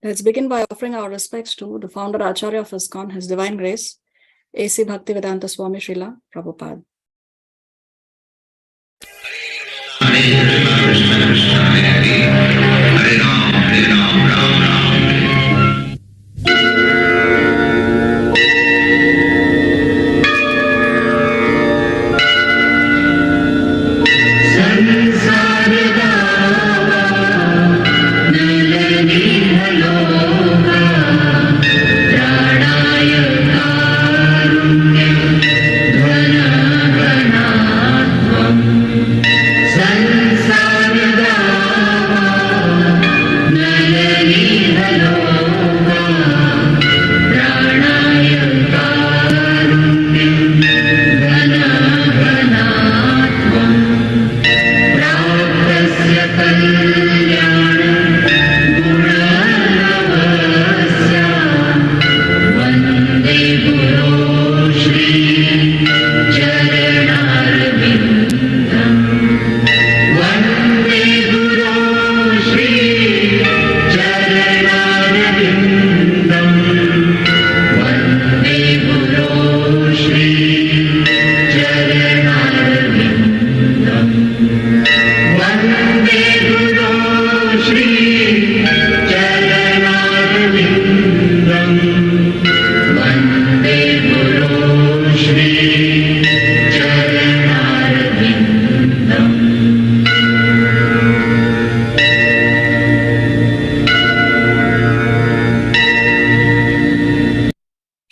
Let's begin by offering our respects to the founder Acharya of ISKCON, His Divine Grace, A.C. Bhaktivedanta Swami Srila Prabhupada.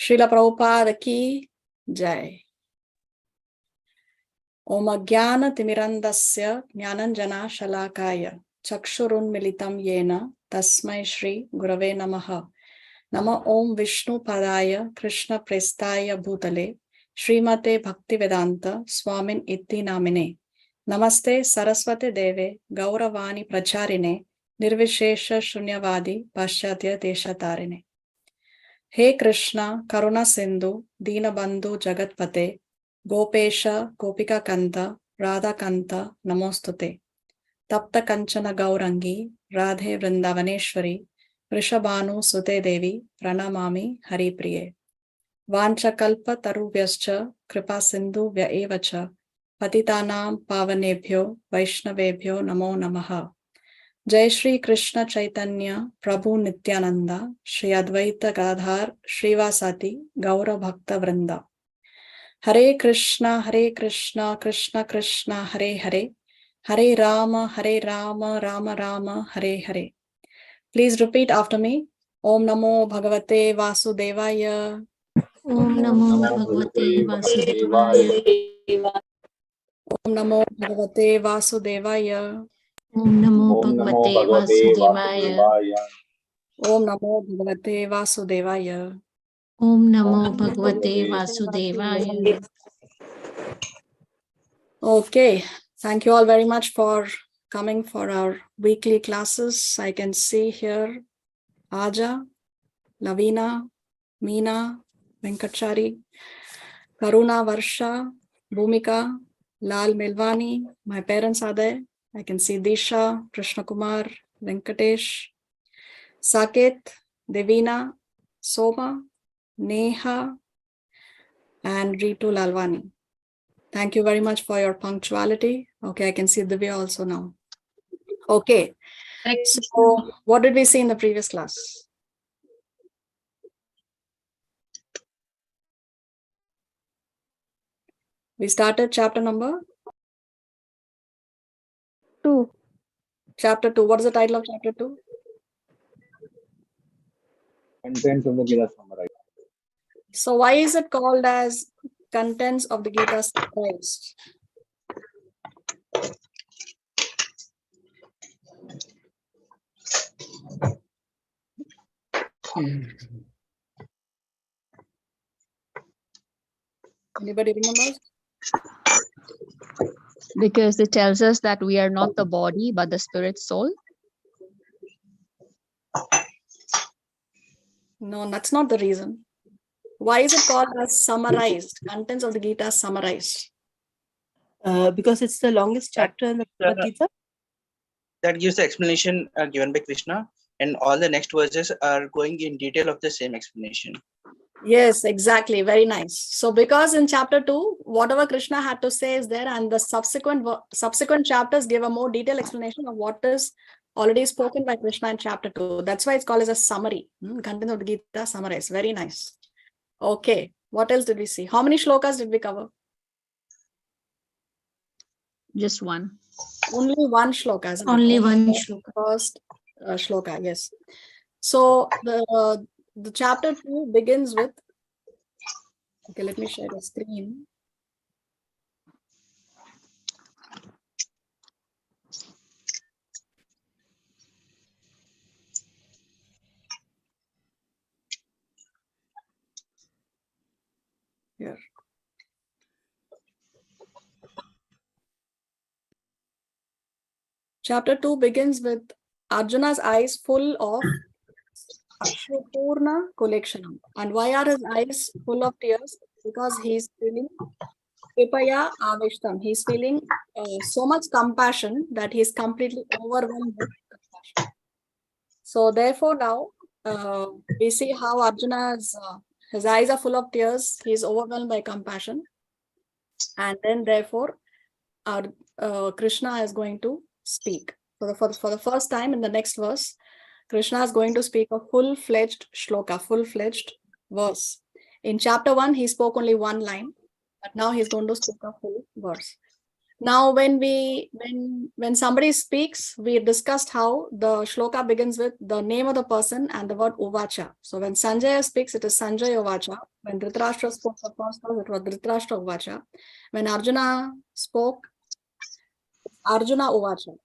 Srila Prabhupada ki Jai. Om Ajnana Timirandasya Jnananjana Shalakaya Chakshurun Militam Yena Tasmai Shri Gurave Namaha. Nama Om Vishnu Padaya Krishna Prestaya Bhutale Srimate Bhaktivedanta Swamin Itti Namine. Namaste Saraswate Deve Gauravani Pracharine Nirvishesha Shunyavadi Paschatya Deshatarine. He Krishna, Karuna Sindhu, Dina Bandhu Jagatpate, Gopesha, Gopika Kanta, Radha Kanta, Namostute. Tapta Kanchana Gaurangi, Radhe Vrindavaneshwari, Rishabhanu Sute Devi, Pranamami Hari Priye. Vancha Kalpa Taruvyascha, Kripa Sindhu Vyaevacha, Patitanam Pavanebhyo, Vaishnavebhyo Namo Namaha. Jai Shri Krishna Chaitanya Prabhu Nityananda Shri Advaita Gadadhar Shrivasati Gaura Bhakta Vrinda. Hare Krishna Krishna Krishna Hare Hare Hare Rama Rama Rama Hare Hare. Please repeat after me. Om Namo Bhagavate Vasudevaya. Om Namo Bhagavate Vasudevaya. Om Namo Bhagavate Vasudevaya. Om Namo Bhagavate Vasudevaya. Om Namo Bhagavate Vasudevaya. Om Namo Bhagavate Vasudevaya. Okay, thank you all very much for coming for our weekly classes. I can see here Aja, Lavina, Meena, Venkachari, Karuna, Varsha, Bhumika, Lal Milvani. My parents are there. I can see Disha, Krishna Kumar, Venkatesh, Saket, Devina, Soma, Neha, and Ritu Lalwani. Thank you very much for your punctuality. Okay, I can see Divya also now. Okay, so what did we see in the previous class? We started chapter number 2. Chapter 2. What is the title of chapter 2? Contents of the Gita summarized. So why is it called as contents of the Gita summarized? Anybody remembers? Because it tells us that we are not the body, but the spirit soul. No, that's not the reason. Why is it called as summarized? Contents of the Gita summarized. Because it's the longest chapter in the Bhagavad Gita. That gives the explanation given by Krishna, and all the next verses are going in detail of the same explanation. Yes, exactly. Very nice. So because in chapter 2, whatever Krishna had to say is there, and the subsequent chapters give a more detailed explanation of what is already spoken by Krishna in chapter 2. That's why it's called as a summary. Content of the Gita summarized. Very nice. Okay. What else did we see? How many shlokas did we cover? Just one. Only one shloka. Isn't it? Only one shloka. First shloka, yes. So the chapter 2 begins with, okay, let me share the screen. Here. Chapter 2 begins with Arjuna's eyes full of Ashwapurna Kolekshanam. And why are his eyes full of tears? Because he's feeling Kripaya Aveshtam. He's feeling so much compassion that he's completely overwhelmed with compassion. So therefore now we see how Arjuna's his eyes are full of tears. He's overwhelmed by compassion. And then therefore Krishna is going to speak. For the first time in the next verse, Krishna is going to speak a full-fledged shloka, full-fledged verse. In chapter 1, he spoke only one line, but now he's going to speak a full verse. Now, when somebody speaks, we discussed how the shloka begins with the name of the person and the word uvacha. So when Sanjaya speaks, it is Sanjaya uvacha. When Dhritarashtra spoke the first verse, it was Dhritarashtra uvacha. When Arjuna spoke, Arjuna uvacha.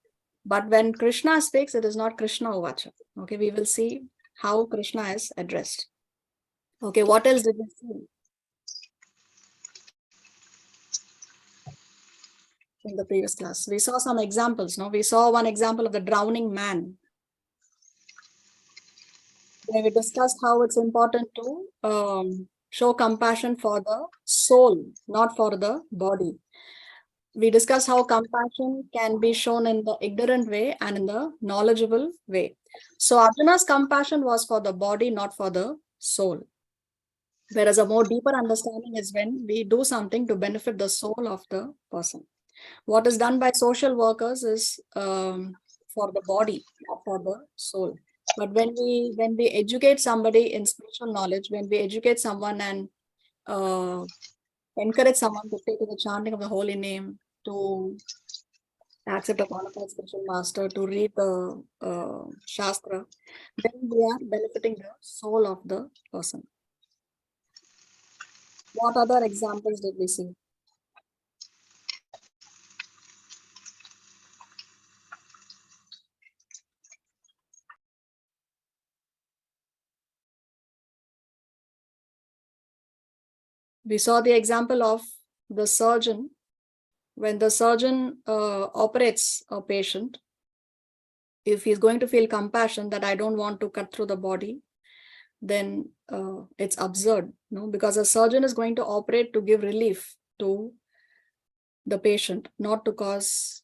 But when Krishna speaks, it is not Krishna uvacha. Okay, we will see how Krishna is addressed. Okay, what else did we see in the previous class? We saw some examples. No, we saw one example of the drowning man. Where we discussed how it's important to show compassion for the soul, not for the body. We discussed how compassion can be shown in the ignorant way and in the knowledgeable way. So Arjuna's compassion was for the body, not for the soul. Whereas a more deeper understanding is when we do something to benefit the soul of the person. What is done by social workers is for the body, not for the soul. But when we educate somebody in spiritual knowledge, when we educate someone and encourage someone to take the chanting of the holy name, to accept a qualified spiritual master, to read the Shastra, then we are benefiting the soul of the person. What other examples did we see? We saw the example of the surgeon. When the surgeon operates a patient, if he's going to feel compassion that I don't want to cut through the body, then it's absurd, no? Because a surgeon is going to operate to give relief to the patient, not to cause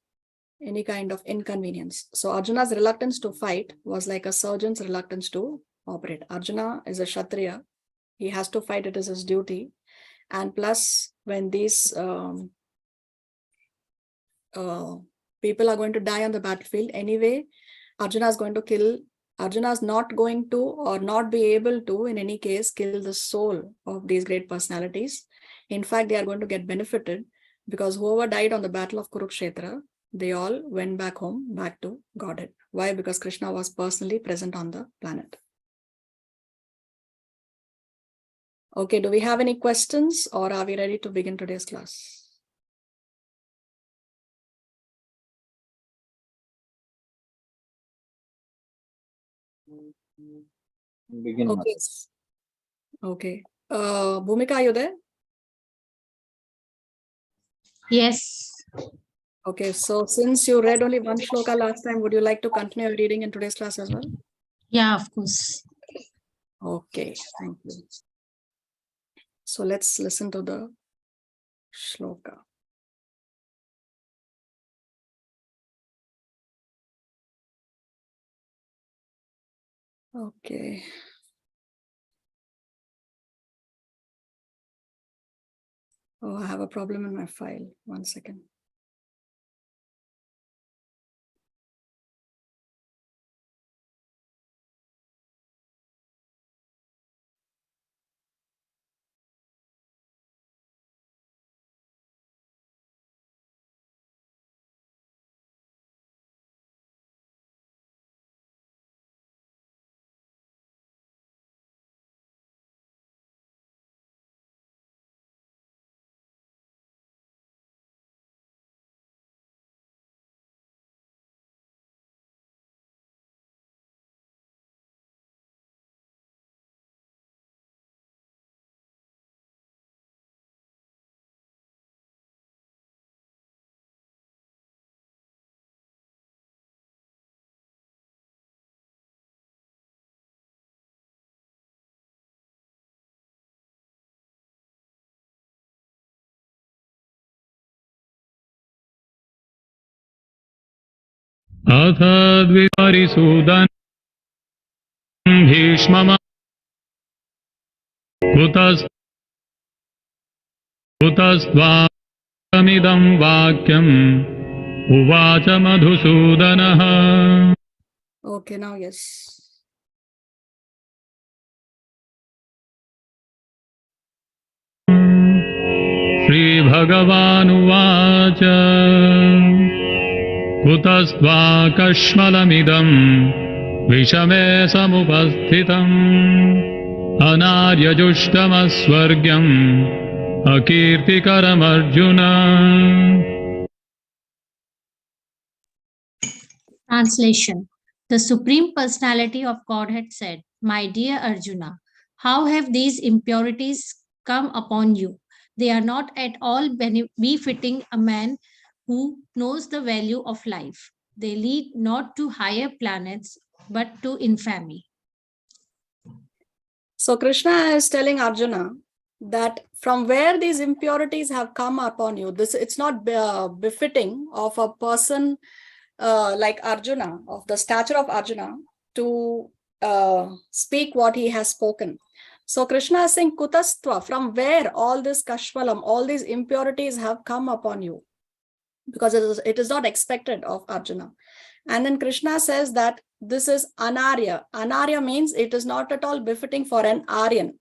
any kind of inconvenience. So Arjuna's reluctance to fight was like a surgeon's reluctance to operate. Arjuna is a Kshatriya. He has to fight, it is his duty. And plus, when these people are going to die on the battlefield anyway, Arjuna is going to kill. Arjuna is not going to or not be able to in any case kill the soul of these great personalities. In fact, they are going to get benefited because whoever died on the battle of Kurukshetra, they all went back home, back to Godhead. Why? Because Krishna was personally present on the planet. Okay, do we have any questions or are we ready to begin today's class? Begin. Okay. Okay. Bhumika, are you there? Yes. Okay, so since you read only one shloka last time, would you like to continue your reading in today's class as well? Yeah, of course. Okay, thank you. So let's listen to the shloka. Okay. Oh, I have a problem in my file. 1 second. अथ द्विपरिसूदन् भीष्मम् कुतस्त्वामिदं वाक्यम् उवाच मधुसूदनः. Okay, now yes. श्रीभगवानुवाच कुतस्त्वाकश्मलमिदं विषमे समुपस्थितम् अनार्यजुष्टमस्वर्ग्यम् अकीर्तिकरमर्जुन. Translation. The Supreme Personality of Godhead said, "My dear Arjuna, how have these impurities come upon you? They are not at all befitting a man who knows the value of life. They lead not to higher planets, but to infamy." So Krishna is telling Arjuna that from where these impurities have come upon you, it's not befitting of a person like Arjuna, of the stature of Arjuna, to speak what he has spoken. So Krishna is saying, Kutastva, from where all this Kashvalam, all these impurities have come upon you, because it is not expected of Arjuna. And then Krishna says that this is Anarya. Anarya means it is not at all befitting for an Aryan.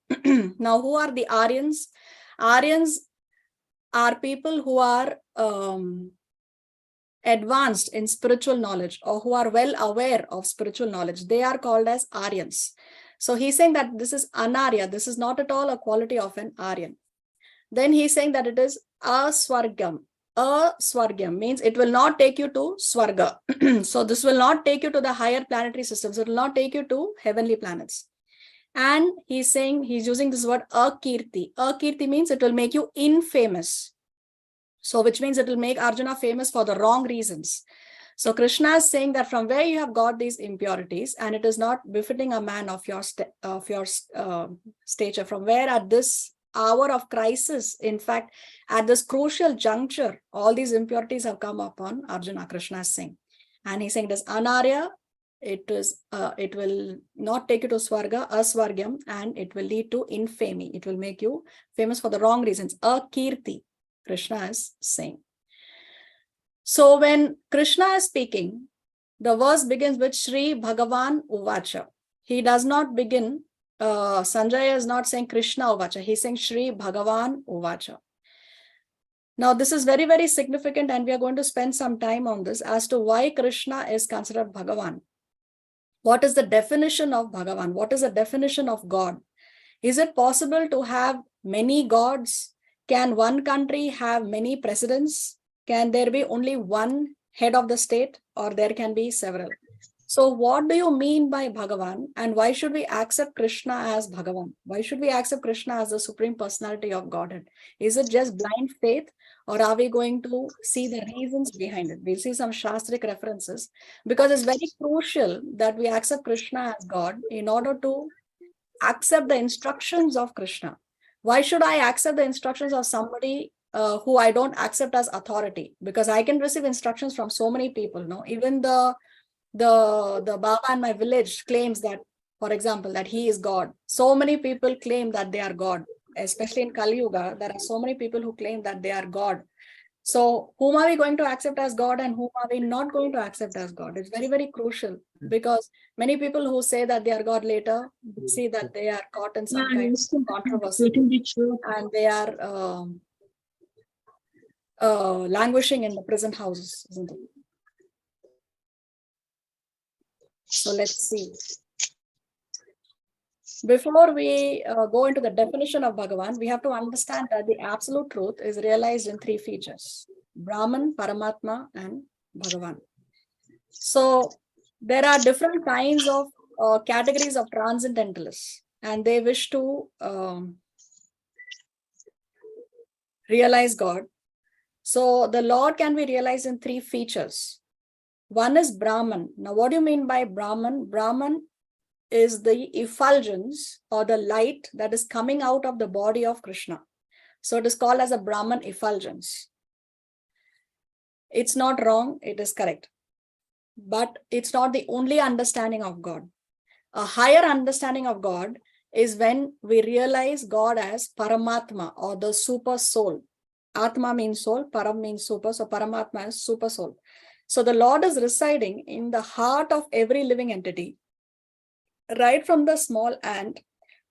Now, who are the Aryans? Aryans are people who are advanced in spiritual knowledge, or who are well aware of spiritual knowledge. They are called as Aryans. So he's saying that this is Anarya. This is not at all a quality of an Aryan. Then he's saying that it is Aswargam. Aswargam means it will not take you to Swarga. So this will not take you to the higher planetary systems. It will not take you to heavenly planets. And he's saying, he's using this word Akirti. Akirti means it will make you infamous. So which means it will make Arjuna famous for the wrong reasons. So Krishna is saying that from where you have got these impurities, and it is not befitting a man of your stature, from where at this hour of crisis, in fact, at this crucial juncture, all these impurities have come upon Arjuna, Krishna is saying. And he's saying this Anarya, it will not take you to Swarga, Aswargyam, and it will lead to infamy. It will make you famous for the wrong reasons. Akirti, Krishna is saying. So when Krishna is speaking, the verse begins with Shri Bhagavan Uvacha. He does not begin, Sanjaya is not saying Krishna Uvacha, he's saying Shri Bhagavan Uvacha. Now this is very, very significant, and we are going to spend some time on this as to why Krishna is considered Bhagavan. What is the definition of Bhagavan? What is the definition of God? Is it possible to have many gods? Can one country have many presidents? Can there be only one head of the state, or there can be several? So what do you mean by Bhagavan, and why should we accept Krishna as Bhagavan? Why should we accept Krishna as the Supreme Personality of Godhead? Is it just blind faith, or are we going to see the reasons behind it? We'll see some Shastric references, because it's very crucial that we accept Krishna as God in order to accept the instructions of Krishna. Why should I accept the instructions of somebody who I don't accept as authority? Because I can receive instructions from so many people. No, even the Baba in my village claims that For example, that he is God. So many people claim that they are God, especially in Kali Yuga. There are so many people who claim that they are God. So whom are we going to accept as God and whom are we not going to accept as God? It's very, very crucial, because many people who say that they are God later see that they are caught in some kind of controversy and they are languishing in the prison houses, isn't it? So let's see. Before we go into the definition of Bhagavan, we have to understand that the absolute truth is realized in three features: Brahman, Paramatma, and Bhagavan. So there are different kinds of categories of transcendentalists, and they wish to realize God. So the Lord can be realized in three features. One is Brahman. Now, what do you mean by Brahman? Brahman is the effulgence or the light that is coming out of the body of Krishna. So it is called as a Brahman effulgence. It's not wrong, it is correct. But it's not the only understanding of God. A higher understanding of God is when we realize God as Paramatma, or the super soul. Atma means soul, Param means super, so Paramatma is super soul. So the Lord is residing in the heart of every living entity, right from the small ant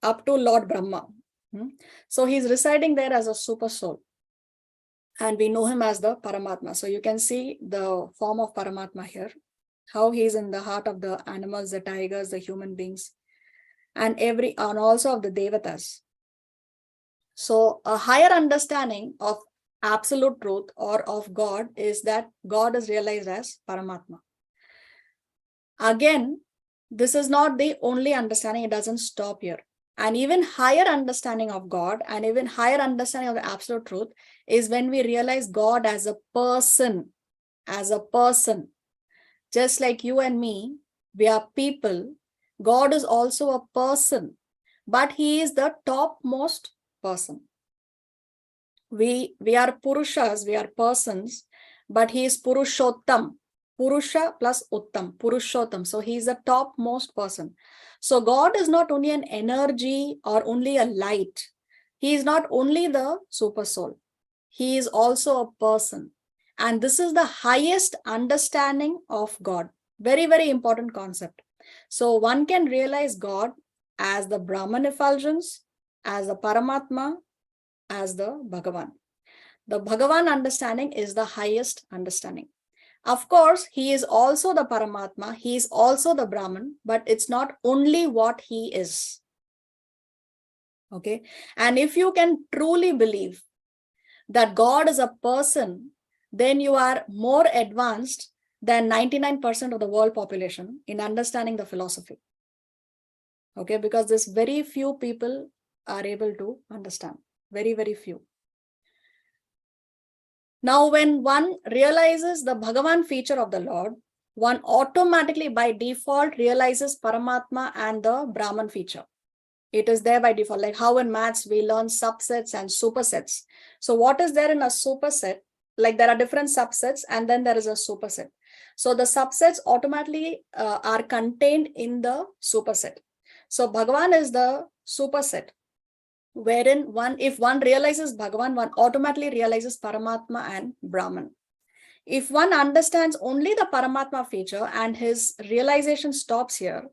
up to Lord Brahma. So he's residing there as a super soul, and we know him as the Paramatma. So you can see the form of Paramatma here, how he's in the heart of the animals, the tigers, the human beings, and also of the Devatas. So a higher understanding of absolute truth or of God is that God is realized as Paramatma. Again, this is not the only understanding, it doesn't stop here. An even higher understanding of God and even higher understanding of the absolute truth is when we realize God as a person, Just like you and me, we are people. God is also a person, but he is the topmost person. We are Purushas, we are persons, but he is Purushottam. Purusha plus Uttam, Purushottam. So he is the topmost person. So God is not only an energy or only a light. He is not only the super soul. He is also a person. And this is the highest understanding of God. Very, very important concept. So one can realize God as the Brahman effulgence, as the Paramatma, as the Bhagavan. The Bhagavan understanding is the highest understanding. Of course, he is also the Paramatma, he is also the Brahman, but it's not only what he is. Okay. And if you can truly believe that God is a person, then you are more advanced than 99% of the world population in understanding the philosophy. Okay, because there's very few people are able to understand. Very, very few. Now, when one realizes the Bhagavan feature of the Lord, one automatically by default realizes Paramatma and the Brahman feature. It is there by default, like how in maths we learn subsets and supersets. So what is there in a superset? Like there are different subsets and then there is a superset. So the subsets automatically are contained in the superset. So Bhagavan is the superset, wherein if one realizes Bhagavan, one automatically realizes Paramatma and Brahman. If one understands only the Paramatma feature and his realization stops here,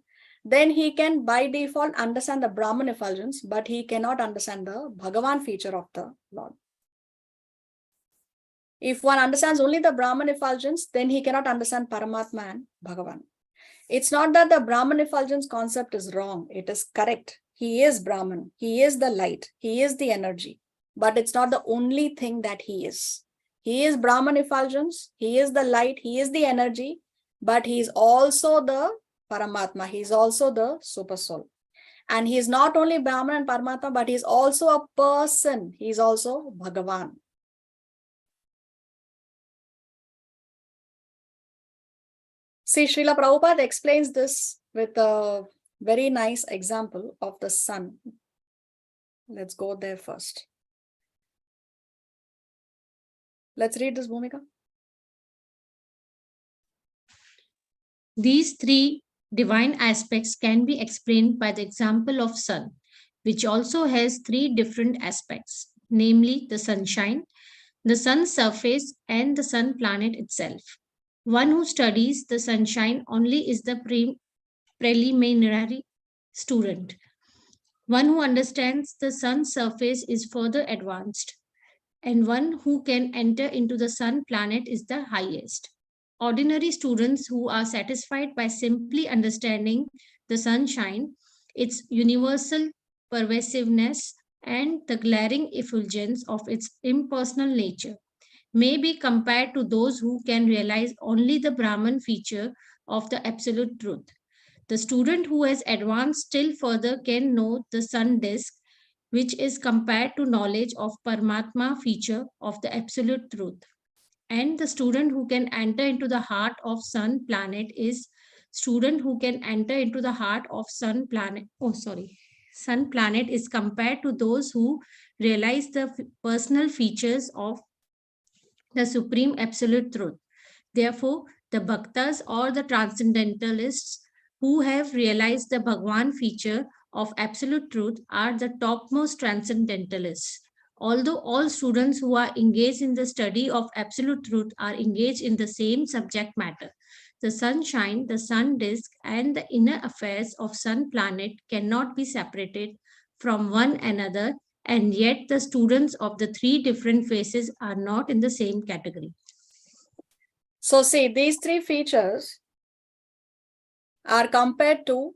then he can by default understand the Brahman effulgence, but he cannot understand the Bhagavan feature of the Lord. If one understands only the Brahman effulgence, then he cannot understand Paramatma and Bhagavan. It's not that the Brahman effulgence concept is wrong. It is correct. He is Brahman. He is the light. He is the energy. But it's not the only thing that he is. He is Brahman effulgence. He is the light. He is the energy. But he is also the Paramatma. He is also the super soul. And he is not only Brahman and Paramatma, but he is also a person. He is also Bhagavan. See, Srila Prabhupada explains this with a very nice example of the sun. Let's go there first. Let's read this, Bhumika. These three divine aspects can be explained by the example of sun, which also has three different aspects, namely the sunshine, the sun's surface, and the sun planet itself. One who studies the sunshine only is the preliminary student. One who understands the sun's surface is further advanced, and one who can enter into the sun planet is the highest. Ordinary students who are satisfied by simply understanding the sunshine, its universal pervasiveness, and the glaring effulgence of its impersonal nature, may be compared to those who can realize only the Brahman feature of the absolute truth. The student who has advanced still further can know the sun disk, which is compared to knowledge of Paramatma feature of the absolute truth. And the student who can enter into the heart of sun planet is student who can enter into the heart of sun planet. Sun planet is compared to those who realize the personal features of the supreme absolute truth. Therefore, the bhaktas or the transcendentalists who have realized the Bhagwan feature of absolute truth are the topmost transcendentalists. Although all students who are engaged in the study of absolute truth are engaged in the same subject matter, the sunshine, the sun disk, and the inner affairs of sun planet cannot be separated from one another, and yet the students of the three different phases are not in the same category. So see, these three features are compared to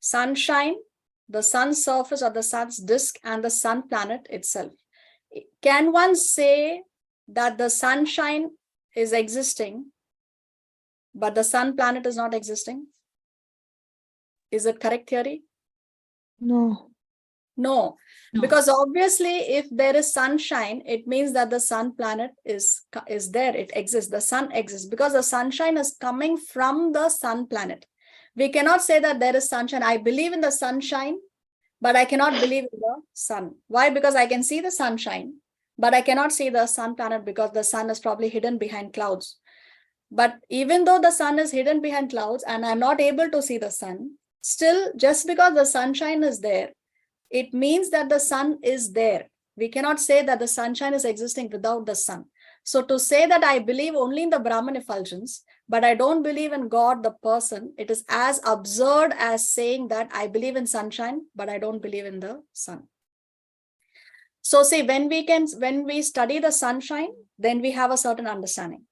sunshine, the sun's surface or the sun's disk, and the sun planet itself. Can one say that the sunshine is existing, but the sun planet is not existing? Is it correct theory? No. No, No. because obviously if there is sunshine, it means that the sun planet is there, it exists, the sun exists, because the sunshine is coming from the sun planet. We cannot say that there is sunshine. I believe in the sunshine, but I cannot believe in the sun. Why? Because I can see the sunshine, but I cannot see the sun planet because the sun is probably hidden behind clouds. But even though the sun is hidden behind clouds and I'm not able to see the sun, still, just because the sunshine is there, it means that the sun is there. We cannot say that the sunshine is existing without the sun. So to say that I believe only in the Brahman effulgence, but I don't believe in God, the person, it is as absurd as saying that I believe in sunshine, but I don't believe in the sun. So see, when we study the sunshine, then we have a certain understanding.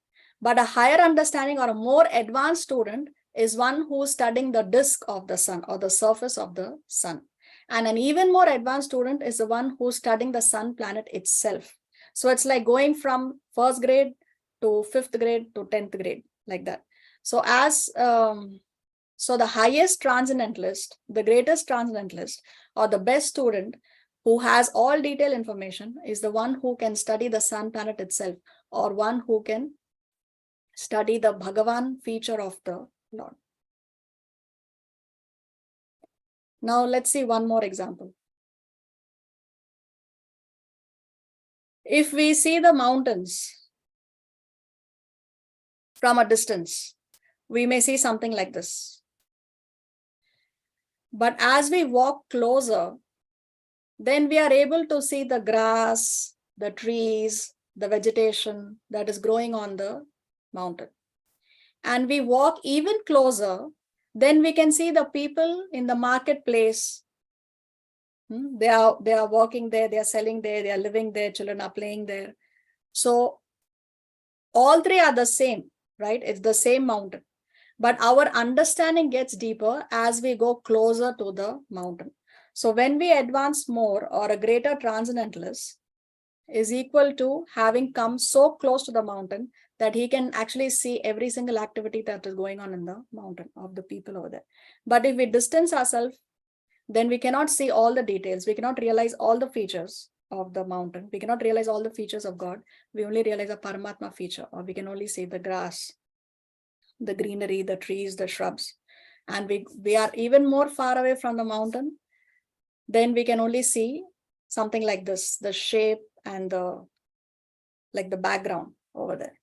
But a higher understanding or a more advanced student is one who is studying the disk of the sun or the surface of the sun. And an even more advanced student is the one who's studying the sun planet itself. So it's like going from first grade to fifth grade to 10th grade, like that. So so the highest transcendentalist, the greatest transcendentalist, or the best student who has all detailed information is the one who can study the sun planet itself, or one who can study the Bhagavan feature of the Lord. Now let's see one more example. If we see the mountains from a distance, we may see something like this. But as we walk closer, then we are able to see the grass, the trees, the vegetation that is growing on the mountain. And we walk even closer, then we can see the people in the marketplace. They are working there, they are selling there, they are living there, children are playing there. So all three are the same, right? It's the same mountain. But our understanding gets deeper as we go closer to the mountain. So when we advance more, or a greater transcendentalist is equal to having come so close to the mountain that he can actually see every single activity that is going on in the mountain of the people over there. But if we distance ourselves, then we cannot see all the details. We cannot realize all the features of the mountain. We cannot realize all the features of God. We only realize a Paramatma feature, or we can only see the grass, the greenery, the trees, the shrubs. And we are even more far away from the mountain. Then we can only see something like this, the shape and the background over there,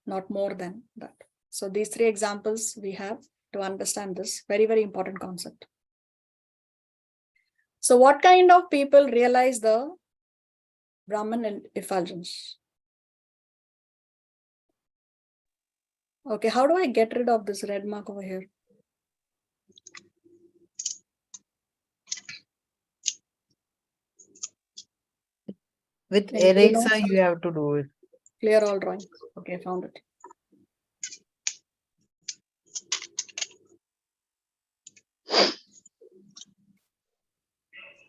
not more than that. So these three examples we have to understand this. Very, very important concept. So what kind of people realize the Brahman effulgence? Okay, how do I get rid of this red mark over here? With Can you know? eraser, you have to do it. Clear all drawings. Okay, found it.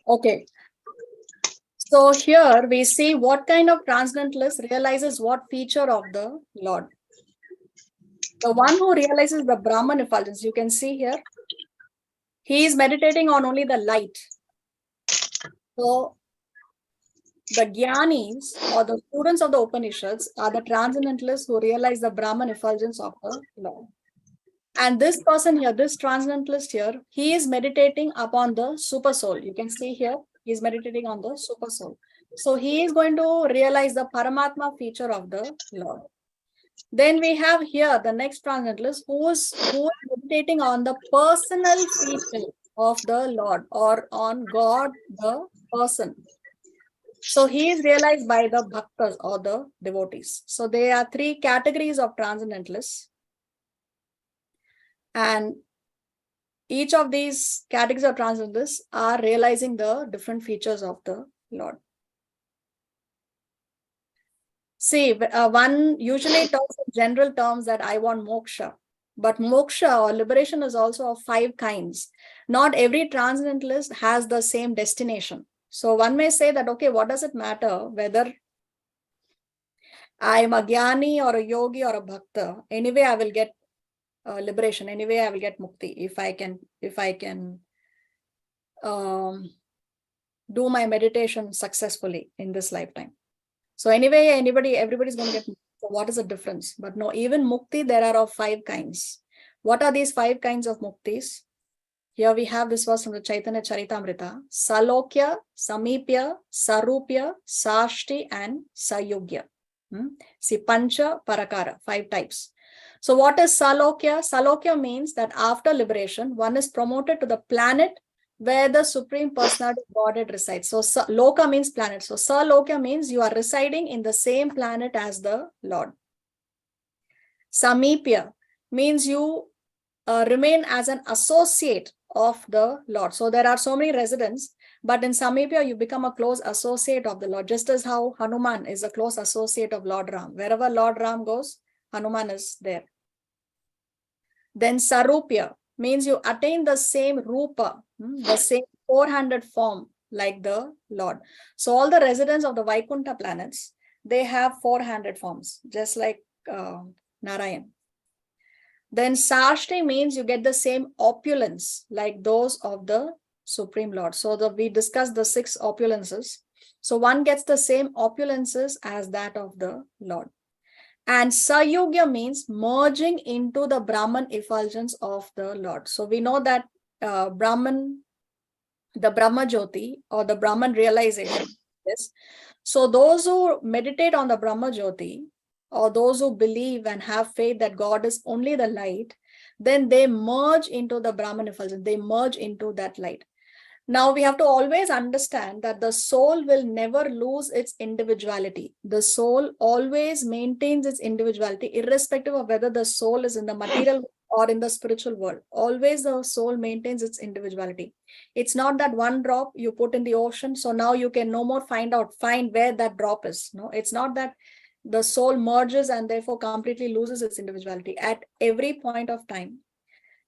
Okay. So here we see what kind of transcendentalist realizes what feature of the Lord. The one who realizes the Brahman effulgence, you can see here, he is meditating on only the light. So the Gyanis or the students of the Upanishads are the transcendentalists who realize the Brahman effulgence of the Lord. And this person here, this transcendentalist here, he is meditating upon the super soul. You can see here, he is meditating on the super soul. So he is going to realize the Paramatma feature of the Lord. Then we have here the next transcendentalist who is meditating on the personal feature of the Lord or on God, the person. So he is realized by the bhaktas or the devotees. So there are three categories of transcendentalists. And each of these categories of transcendentalists are realizing the different features of the Lord. See, one usually talks in general terms that I want moksha. But moksha or liberation is also of 5 kinds. Not every transcendentalist has the same destination. So one may say that, okay, what does it matter whether I am a jnani or a yogi or a bhakta? Anyway, I will get liberation. Anyway, I will get mukti if I can do my meditation successfully in this lifetime. So anyway, everybody's going to get mukti. So what is the difference? But no, even mukti, there are of 5 kinds. What are these 5 kinds of muktis? Here we have this verse from the Chaitanya Charitamrita. Salokya, Samipya, Sarupya, Sashti, and Sayogya. See, Pancha, Parakara, 5 types. So what is Salokya? Salokya means that after liberation, one is promoted to the planet where the Supreme Personality of Godhead resides. So Loka means planet. So Salokya means you are residing in the same planet as the Lord. Samipya means you remain as an associate of the Lord. So there are so many residents, but in Samipya, you become a close associate of the Lord, just as how Hanuman is a close associate of Lord Ram. Wherever Lord Ram goes, Hanuman is there. Then Sarupya means you attain the same Rupa, the same 400 form like the Lord. So all the residents of the Vaikuntha planets, they have 400 forms, just like Narayan. Then Sashti means you get the same opulence like those of the Supreme Lord. So we discussed the 6 opulences. So one gets the same opulences as that of the Lord. And Sayogya means merging into the Brahman effulgence of the Lord. So we know that Brahman, the Brahma Jyoti or the Brahman realization is. So those who meditate on the Brahma Jyoti or those who believe and have faith that God is only the light, then they merge into the Brahman effulgence. They merge into that light. Now we have to always understand that the soul will never lose its individuality. The soul always maintains its individuality, irrespective of whether the soul is in the material or in the spiritual world. Always the soul maintains its individuality. It's not that one drop you put in the ocean, so now you can no more find where that drop is. No, it's not that the soul merges and therefore completely loses its individuality. At every point of time,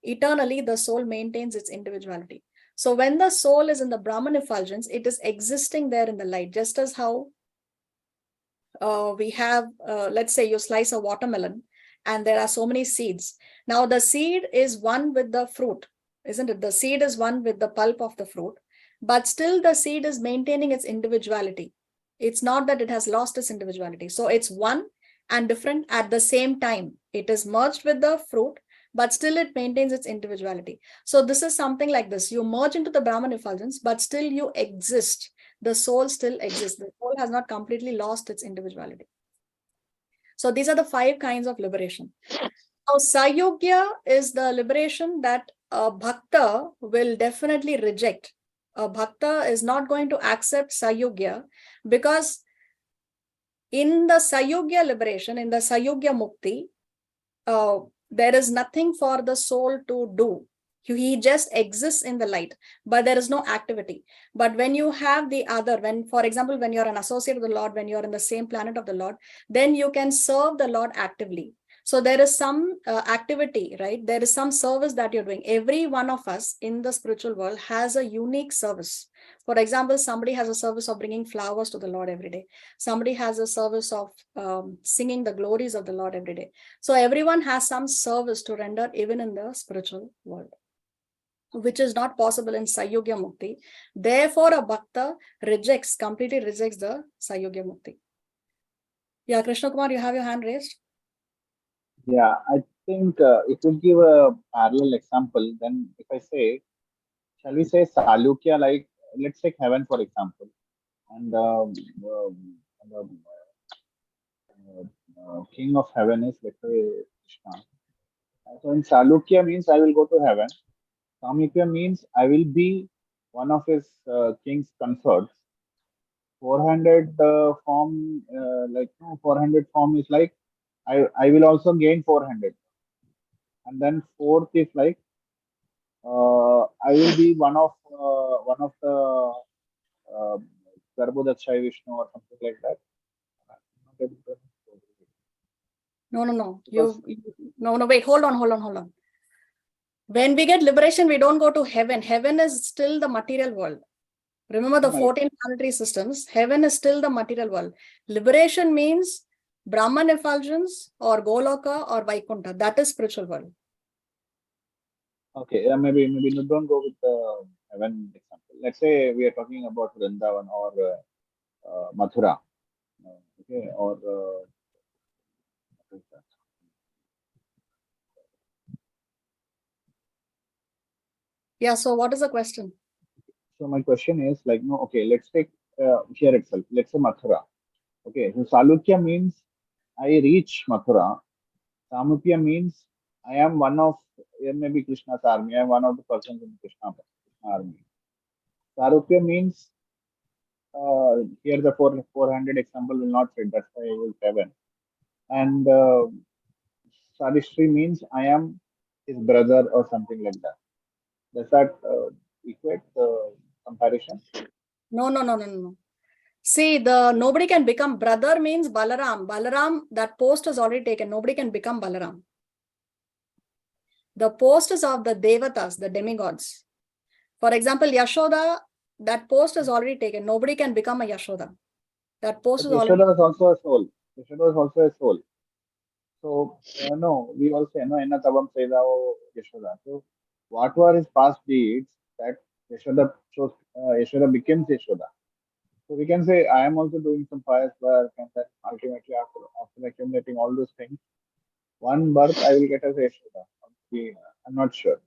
eternally, the soul maintains its individuality. So when the soul is in the Brahman effulgence, it is existing there in the light, just as how we have, let's say you slice a watermelon and there are so many seeds. Now the seed is one with the fruit, isn't it? The seed is one with the pulp of the fruit, but still the seed is maintaining its individuality. It's not that it has lost its individuality. So it's one and different at the same time. It is merged with the fruit, but still it maintains its individuality. So this is something like this. You merge into the Brahman effulgence, but still you exist. The soul still exists. The soul has not completely lost its individuality. So these are the 5 kinds of liberation. Now, Sayogya is the liberation that a bhakta will definitely reject. A bhakta is not going to accept Sayogya because in the Sayogya liberation, in the Sayogya Mukti, there is nothing for the soul to do. He just exists in the light, but there is no activity. But when you have the other, when, for example, when you're an associate of the Lord, when you're in the same planet of the Lord, then you can serve the Lord actively. So there is some activity, right? There is some service that you're doing. Every one of us in the spiritual world has a unique service. For example, somebody has a service of bringing flowers to the Lord every day. Somebody has a service of singing the glories of the Lord every day. So everyone has some service to render even in the spiritual world, which is not possible in Sayogya Mukti. Therefore, a bhakta completely rejects the Sayogya Mukti. Yeah, Krishna Kumar, you have your hand raised. Yeah, I think if you give a parallel example, then if I say, shall we say Salukya, like let's take heaven for example, and the king of heaven is, let's say, Krishna. So in Salukya means I will go to heaven. Samikya means I will be one of his king's consorts. 400 form, 400 form is like I will also gain 400. And then fourth is like I will be one of the Garbhodakshai Vishnu or something like that. No. No, wait, hold on. When we get liberation, we don't go to heaven. Heaven is still the material world. Remember the 14 planetary systems. Heaven is still the material world. Liberation means Brahman effulgence or Goloka or Vaikuntha. That is spiritual world. Okay, maybe don't go with the heaven example. Let's say we are talking about Vrindavan or Mathura. Okay, or Yeah, so what is the question? so my question is like, no, okay, let's take here itself. Let's say Mathura. Okay, so Salukya means I reach Mathura. Samukya means I am one of maybe Krishna's army. I am one of the persons in Krishna army. Sarupya means here the 400 example will not fit. That's why I will 7. And Sarishri means I am his brother or something like that. Does that equate the comparison? No. See, nobody can become brother means Balaram. Balaram, that post is already taken. Nobody can become Balaram. The post is of the Devatas, the demigods. For example, Yashoda, that post is already taken. Nobody can become a Yashoda. That post is already. Yashoda is also a soul. Yashoda is also a soul. So, no, we all say, no, Enna Tavam Sedao Yashoda. So, what were his past deeds that Yashoda becomes Yashoda? So, we can say, I am also doing some pious work, and then ultimately, after accumulating all those things, one birth I will get as Yashoda. I'm not sure.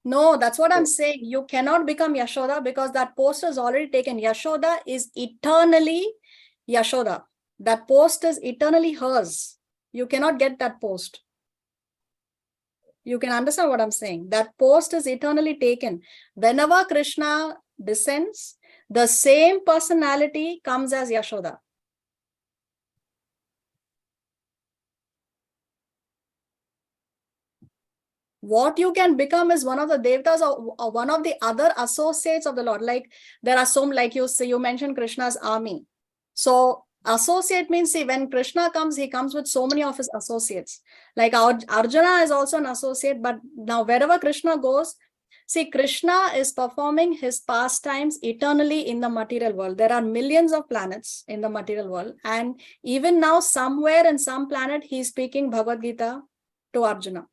No, that's what I'm saying. You cannot become Yashoda because that post is already taken. Yashoda is eternally Yashoda. That post is eternally hers. You cannot get that post. You can understand what I'm saying. That post is eternally taken. Whenever Krishna descends, the same personality comes as Yashoda. What you can become is one of the devatas or one of the other associates of the Lord. Like there are some, like you mentioned Krishna's army. So associate means, see, when Krishna comes, he comes with so many of his associates. Like Arjuna is also an associate, but now wherever Krishna goes, see, Krishna is performing his pastimes eternally in the material world. There are millions of planets in the material world. And even now, somewhere in some planet, he's speaking Bhagavad Gita to Arjuna.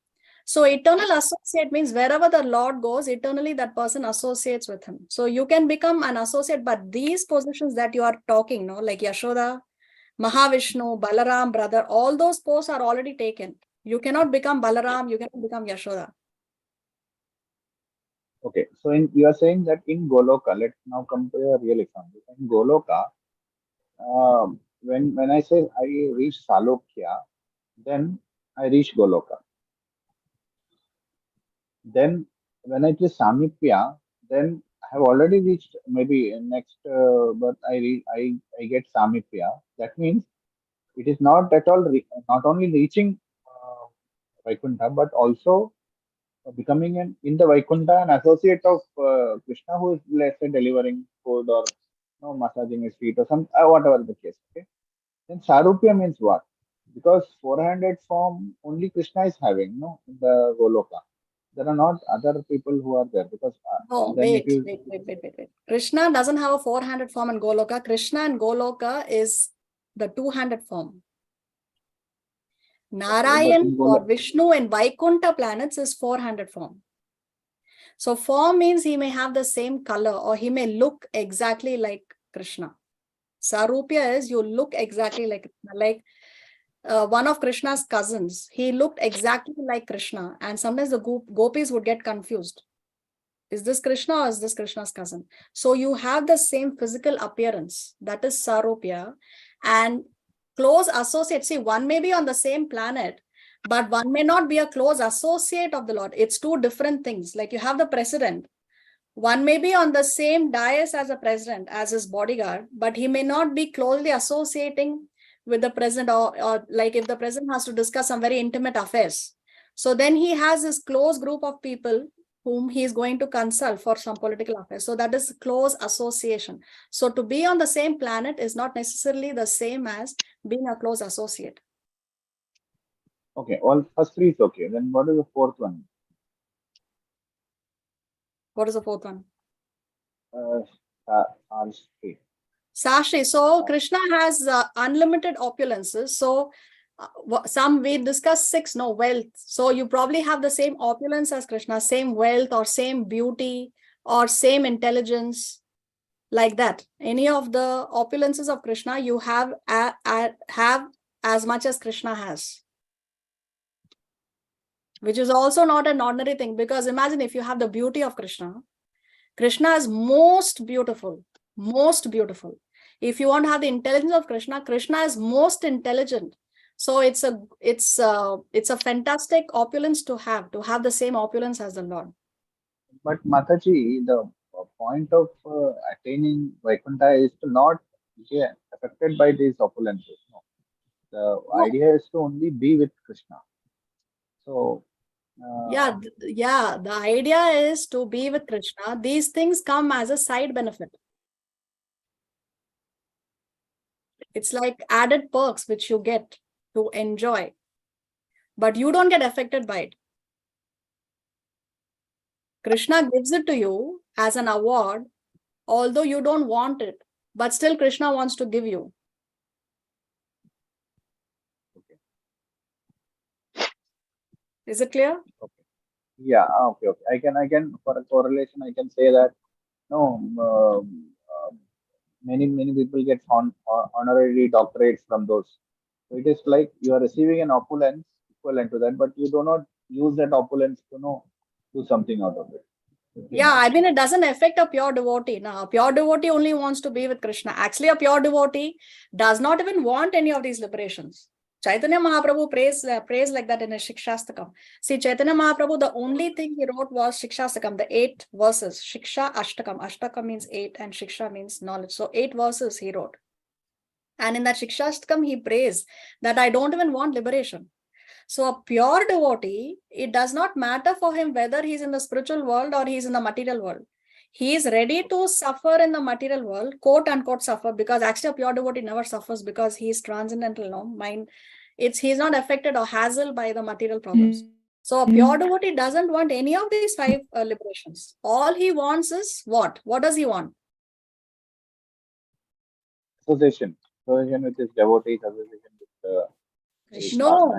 So eternal associate means wherever the Lord goes, eternally that person associates with him. So you can become an associate, but these positions that you are talking, like Yashoda, Mahavishnu, Balaram, brother, all those posts are already taken. You cannot become Balaram, you cannot become Yashoda. Okay, so you are saying that in Goloka, let's now come to a real example. In Goloka, when I say I reach Salokya, then I reach Goloka. Then when it is Samipya, then I have already reached maybe next, but I get Samipya. That means it is not at all not only reaching Vaikuntha, but also becoming in the Vaikuntha an associate of Krishna, who is, let's say, delivering food or massaging his feet or some whatever the case. Okay, then Sarupya means what? Because 400 form only Krishna is having, no, in the Goloka. There are not other people who are there, because Oh, then if wait, you wait. Krishna doesn't have a 400 form in Goloka. Krishna in Goloka is the 200 form. but Narayan in or Goloka, Vishnu in Vaikuntha planets is 400 form. So form means he may have the same color or he may look exactly like Krishna. Sarupya is you look exactly like one of Krishna's cousins. He looked exactly like Krishna, and sometimes the gopis would get confused. Is this Krishna or is this Krishna's cousin? So you have the same physical appearance. That is Sarupya. And close associate. See, one may be on the same planet, but one may not be a close associate of the Lord. It's two different things. Like you have the president. One may be on the same dais as a president, as his bodyguard, but he may not be closely associating with the president, or like if the president has to discuss some very intimate affairs. So then he has his close group of people whom he is going to consult for some political affairs. So that is close association. So to be on the same planet is not necessarily the same as being a close associate. okay, all first three is okay. Then what is the fourth one? What is the fourth one? Arshri. Sashri. So Krishna has unlimited opulences. So some we discussed 6, no, wealth. So you probably have the same opulence as Krishna, same wealth or same beauty or same intelligence, like that. Any of the opulences of Krishna you have as much as Krishna has, which is also not an ordinary thing, because imagine if you have the beauty of Krishna. Krishna is most beautiful, most beautiful. If you want to have the intelligence of Krishna, Krishna is most intelligent. So it's a fantastic opulence to have the same opulence as the Lord. But Mataji, the point of attaining Vaikuntha is to not get affected by these opulences. No. The idea is to only be with Krishna. So, Yeah, the idea is to be with Krishna. These things come as a side benefit. It's like added perks which you get to enjoy, but you don't get affected by it. Krishna gives it to you as an award, although you don't want it, but still Krishna wants to give you. Is it clear? okay. Yeah, okay. I can, for a correlation, I can say that no, many people get honorary doctorates from those. So it is like you are receiving an opulence equivalent to that, but you do not use that opulence to do something out of it. Yeah, I mean, it doesn't affect a pure devotee. Now, a pure devotee only wants to be with Krishna. Actually, a pure devotee does not even want any of these liberations. Chaitanya Mahaprabhu prays like that in his Shikshastakam. See, Chaitanya Mahaprabhu, the only thing he wrote was Shikshastakam, the 8 verses. Shiksha Ashtakam. Ashtakam means 8 and Shiksha means knowledge. So 8 verses he wrote. And in that Shikshastakam, he prays that I don't even want liberation. So a pure devotee, it does not matter for him whether he's in the spiritual world or he's in the material world. He is ready to suffer in the material world, quote unquote suffer, because actually a pure devotee never suffers because he is transcendental, no mind. He's not affected or hassled by the material problems. So a pure devotee doesn't want any of these 5 liberations. All he wants is what? What does he want? Association with his devotees, association with his No,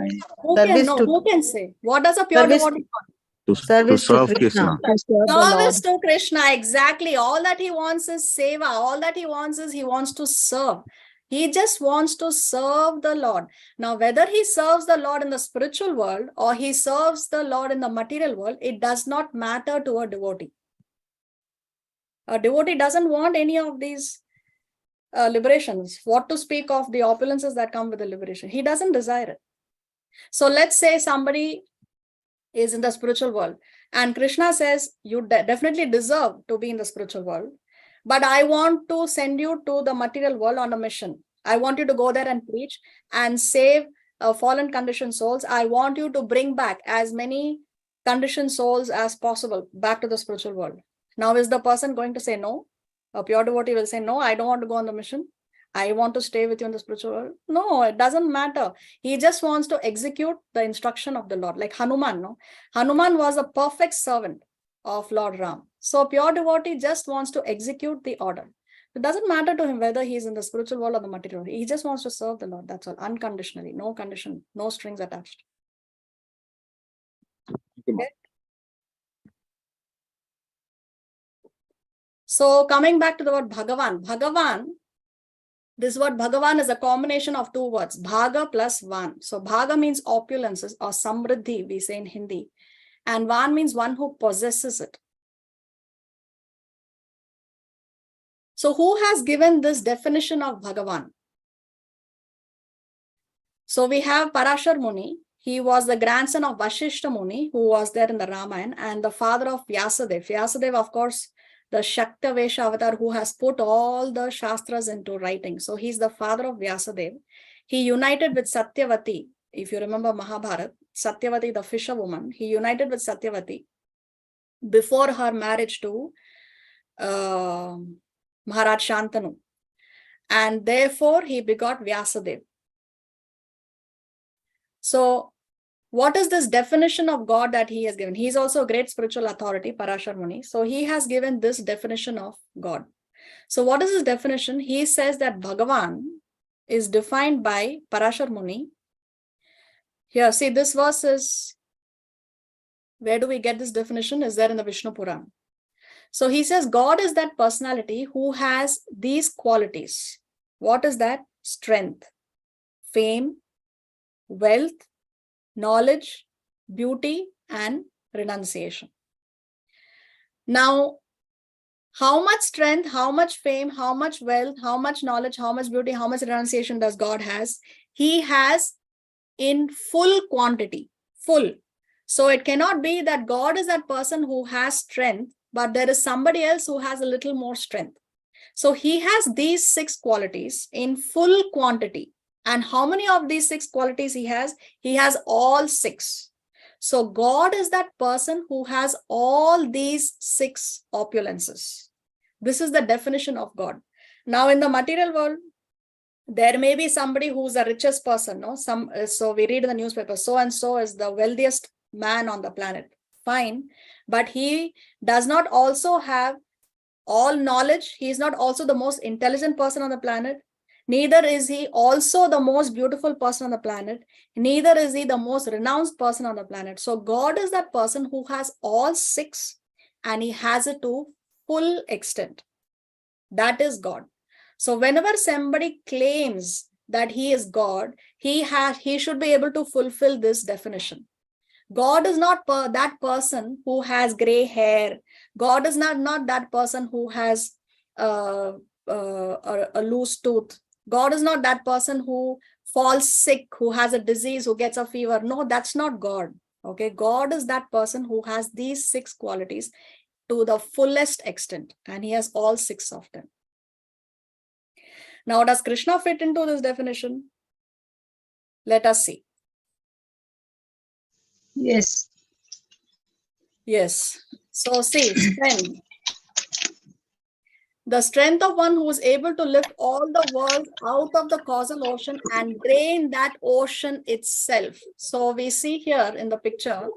pastime. who can say? What does a pure Service- devotee want? To Service to serve Krishna. Krishna. Service to Krishna, exactly. All that he wants is seva. All that he wants is he wants to serve. He just wants to serve the Lord. Now, whether he serves the Lord in the spiritual world or he serves the Lord in the material world, it does not matter to a devotee. A devotee doesn't want any of these liberations. What to speak of the opulences that come with the liberation? He doesn't desire it. So let's say somebody is in the spiritual world. And Krishna says, you definitely deserve to be in the spiritual world, but I want to send you to the material world on a mission. I want you to go there and preach and save fallen conditioned souls. I want you to bring back as many conditioned souls as possible back to the spiritual world. Now, is the person going to say no? A pure devotee will say, no, I don't want to go on the mission. I want to stay with you in the spiritual world. No, it doesn't matter. He just wants to execute the instruction of the Lord. Like Hanuman, no? Hanuman was a perfect servant of Lord Ram. So pure devotee just wants to execute the order. It doesn't matter to him whether he's in the spiritual world or the material world. He just wants to serve the Lord. That's all. Unconditionally. No condition. No strings attached. Okay. So coming back to the word Bhagavan. Bhagavan, this word Bhagavan is a combination of two words, Bhaga plus Van. So Bhaga means opulences or Samriddhi, we say in Hindi. And Van means one who possesses it. So who has given this definition of Bhagavan? So we have Parashar Muni. He was the grandson of Vashishta Muni, who was there in the Ramayana, and the father of Vyasadeva. Vyasadeva, of course, the Shaktavesha avatar who has put all the Shastras into writing. So he's the father of Vyasadeva. He united with Satyavati. If you remember Mahabharata, Satyavati, the fisherwoman, he united with Satyavati before her marriage to Maharaj Shantanu. And therefore, he begot Vyasadeva. So what is this definition of God that he has given? He is also a great spiritual authority, Parashar Muni. So he has given this definition of God. So what is his definition? He says that Bhagavan is defined by Parashar Muni. Here, see, this verse is, where do we get this definition? Is there in the Vishnu Purana. So he says God is that personality who has these qualities. What is that? Strength, fame, wealth, knowledge, beauty, and renunciation. Now, how much strength, how much fame, how much wealth, how much knowledge, how much beauty, how much renunciation does God has? He has in full quantity, full. So it cannot be that God is that person who has strength, but there is somebody else who has a little more strength. So he has these 6 qualities in full quantity. And how many of these 6 qualities he has? He has all 6. So God is that person who has all these 6 opulences. This is the definition of God. Now in the material world, there may be somebody who's the richest person, no? So we read in the newspaper, so and so is the wealthiest man on the planet. Fine, but he does not also have all knowledge. He is not also the most intelligent person on the planet. Neither is he also the most beautiful person on the planet. Neither is he the most renounced person on the planet. So God is that person who has all 6 and he has it to full extent. That is God. So whenever somebody claims that he is God, he should be able to fulfill this definition. God is not that person who has gray hair. God is not that person who has a loose tooth. God is not that person who falls sick, who has a disease, who gets a fever. No, that's not God. Okay, God is that person who has these 6 qualities to the fullest extent, and he has all 6 of them. Now, does Krishna fit into this definition? Let us see. Yes. Yes. So see, strength. The strength of one who is able to lift all the world out of the causal ocean and drain that ocean itself. So we see here in the picture,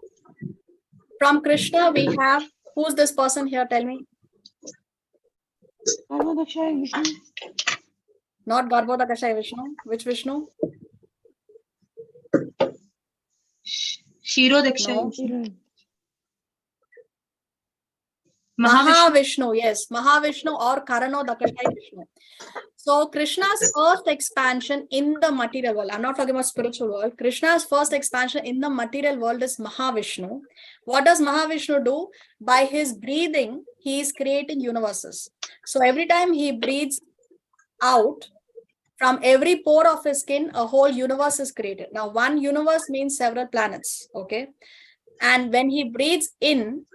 from Krishna we have, who's this person here? Tell me. Not Garbhodakashaya Vishnu. Which Vishnu? Shirodakshaya. No. Mahavishnu, yes, Mahavishnu or Karanodakashaya Vishnu. So Krishna's first expansion in the material world, I'm not talking about spiritual world, Krishna's first expansion in the material world is Mahavishnu. What does Mahavishnu do? By his breathing, he is creating universes. So every time he breathes out, from every pore of his skin, a whole universe is created. Now, one universe means several planets, okay? And when he breathes in,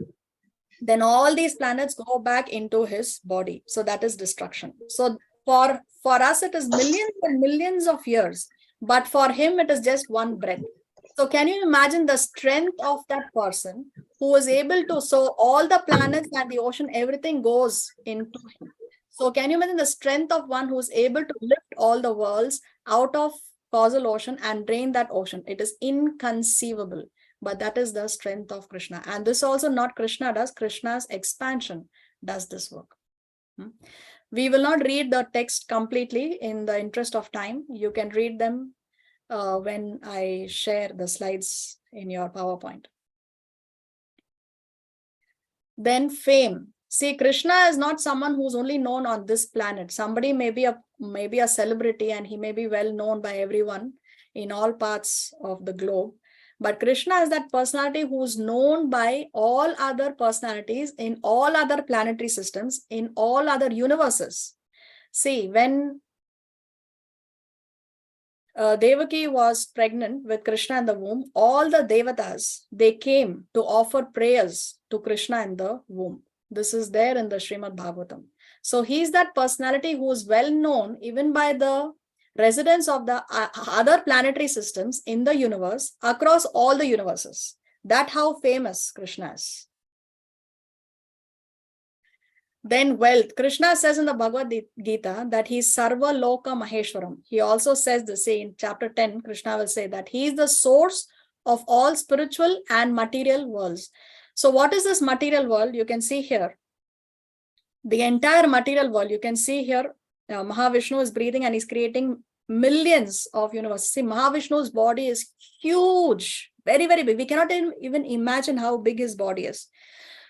then all these planets go back into his body. So that is destruction. So for us, it is millions and millions of years, but for him, it is just one breath. So can you imagine the strength of that person who is able to, so all the planets and the ocean, everything goes into him. So can you imagine the strength of one who is able to lift all the worlds out of causal ocean and drain that ocean? It is inconceivable. But that is the strength of Krishna. And this also not Krishna does, Krishna's expansion does this work. We will not read the text completely in the interest of time. You can read them when I share the slides in your PowerPoint. Then fame. See, Krishna is not someone who's only known on this planet. Somebody may be a celebrity and he may be well known by everyone in all parts of the globe. But Krishna is that personality who's known by all other personalities in all other planetary systems, in all other universes. See, when Devaki was pregnant with Krishna in the womb, all the devatas, they came to offer prayers to Krishna in the womb. This is there in the Srimad Bhagavatam. So he's that personality who is well known even by the residents of the other planetary systems in the universe across all the universes. That's how famous Krishna is. Then wealth. Krishna says in the Bhagavad Gita that he is Sarva Loka Maheshwaram. He also says the same in chapter 10. Krishna will say that he is the source of all spiritual and material worlds. So what is this material world? You can see here. The entire material world, you can see here, Mahavishnu is breathing and he's creating millions of universes. See, Mahavishnu's body is huge, very, very big. We cannot even imagine how big his body is.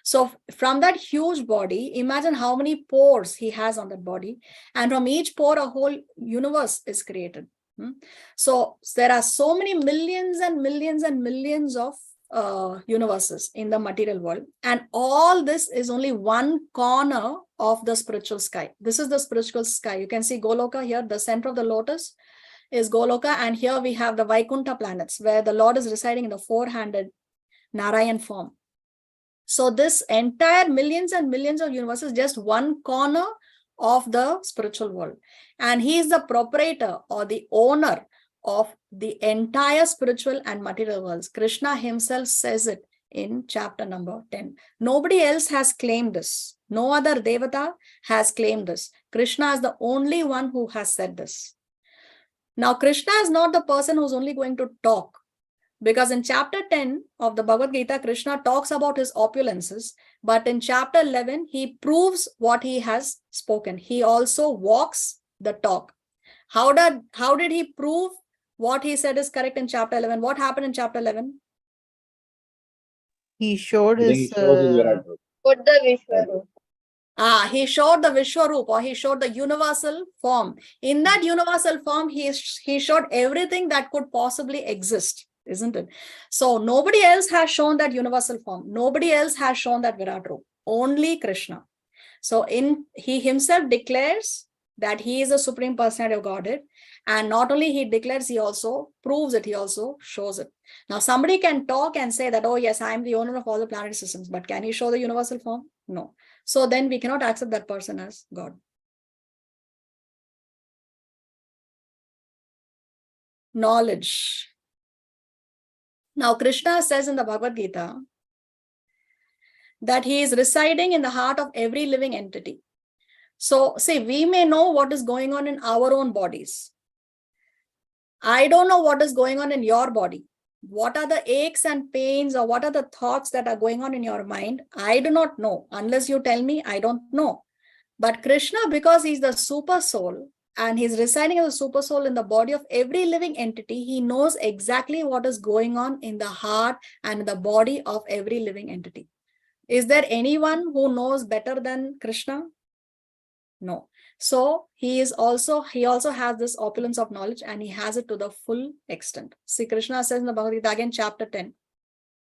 So from that huge body, imagine how many pores he has on that body. And from each pore, a whole universe is created. So there are so many millions and millions and millions of universes in the material world. And all this is only one corner of the spiritual sky. This is the spiritual sky. You can see Goloka here, the center of the lotus is Goloka. And here we have the Vaikuntha planets where the Lord is residing in the four-handed Narayan form. So this entire millions and millions of universes, just one corner of the spiritual world. And he is the proprietor or the owner of the entire spiritual and material worlds. Krishna himself says it in chapter number 10. Nobody else has claimed this. No other devata has claimed this. Krishna is the only one who has said this. Now, Krishna is not the person who's only going to talk. Because in chapter 10 of the Bhagavad Gita, Krishna talks about his opulences, but in chapter 11, he proves what he has spoken. He also walks the talk. How did he prove what he said is correct in chapter 11? What happened in chapter 11? He showed I think his. he shows his Virat Roop. He showed the Vishwaroop, or he showed the universal form. In that universal form, he showed everything that could possibly exist. Isn't it? So nobody else has shown that universal form. Nobody else has shown that Virat Roop. Only Krishna. So he himself declares that he is the Supreme Personality of Godhead. And not only he declares, he also proves it. He also shows it. Now somebody can talk and say that, oh yes, I am the owner of all the planetary systems. But can he show the universal form? No. So then we cannot accept that person as God. Knowledge. Now, Krishna says in the Bhagavad Gita that he is residing in the heart of every living entity. So, see, we may know what is going on in our own bodies. I don't know what is going on in your body. What are the aches and pains or what are the thoughts that are going on in your mind? I do not know. Unless you tell me, I don't know. But Krishna, because he's the super soul, and he's residing as a super soul in the body of every living entity, he knows exactly what is going on in the heart and in the body of every living entity. Is there anyone who knows better than Krishna? No. So he also has this opulence of knowledge and he has it to the full extent. See, Krishna says in the Bhagavad Gita, again, chapter 10.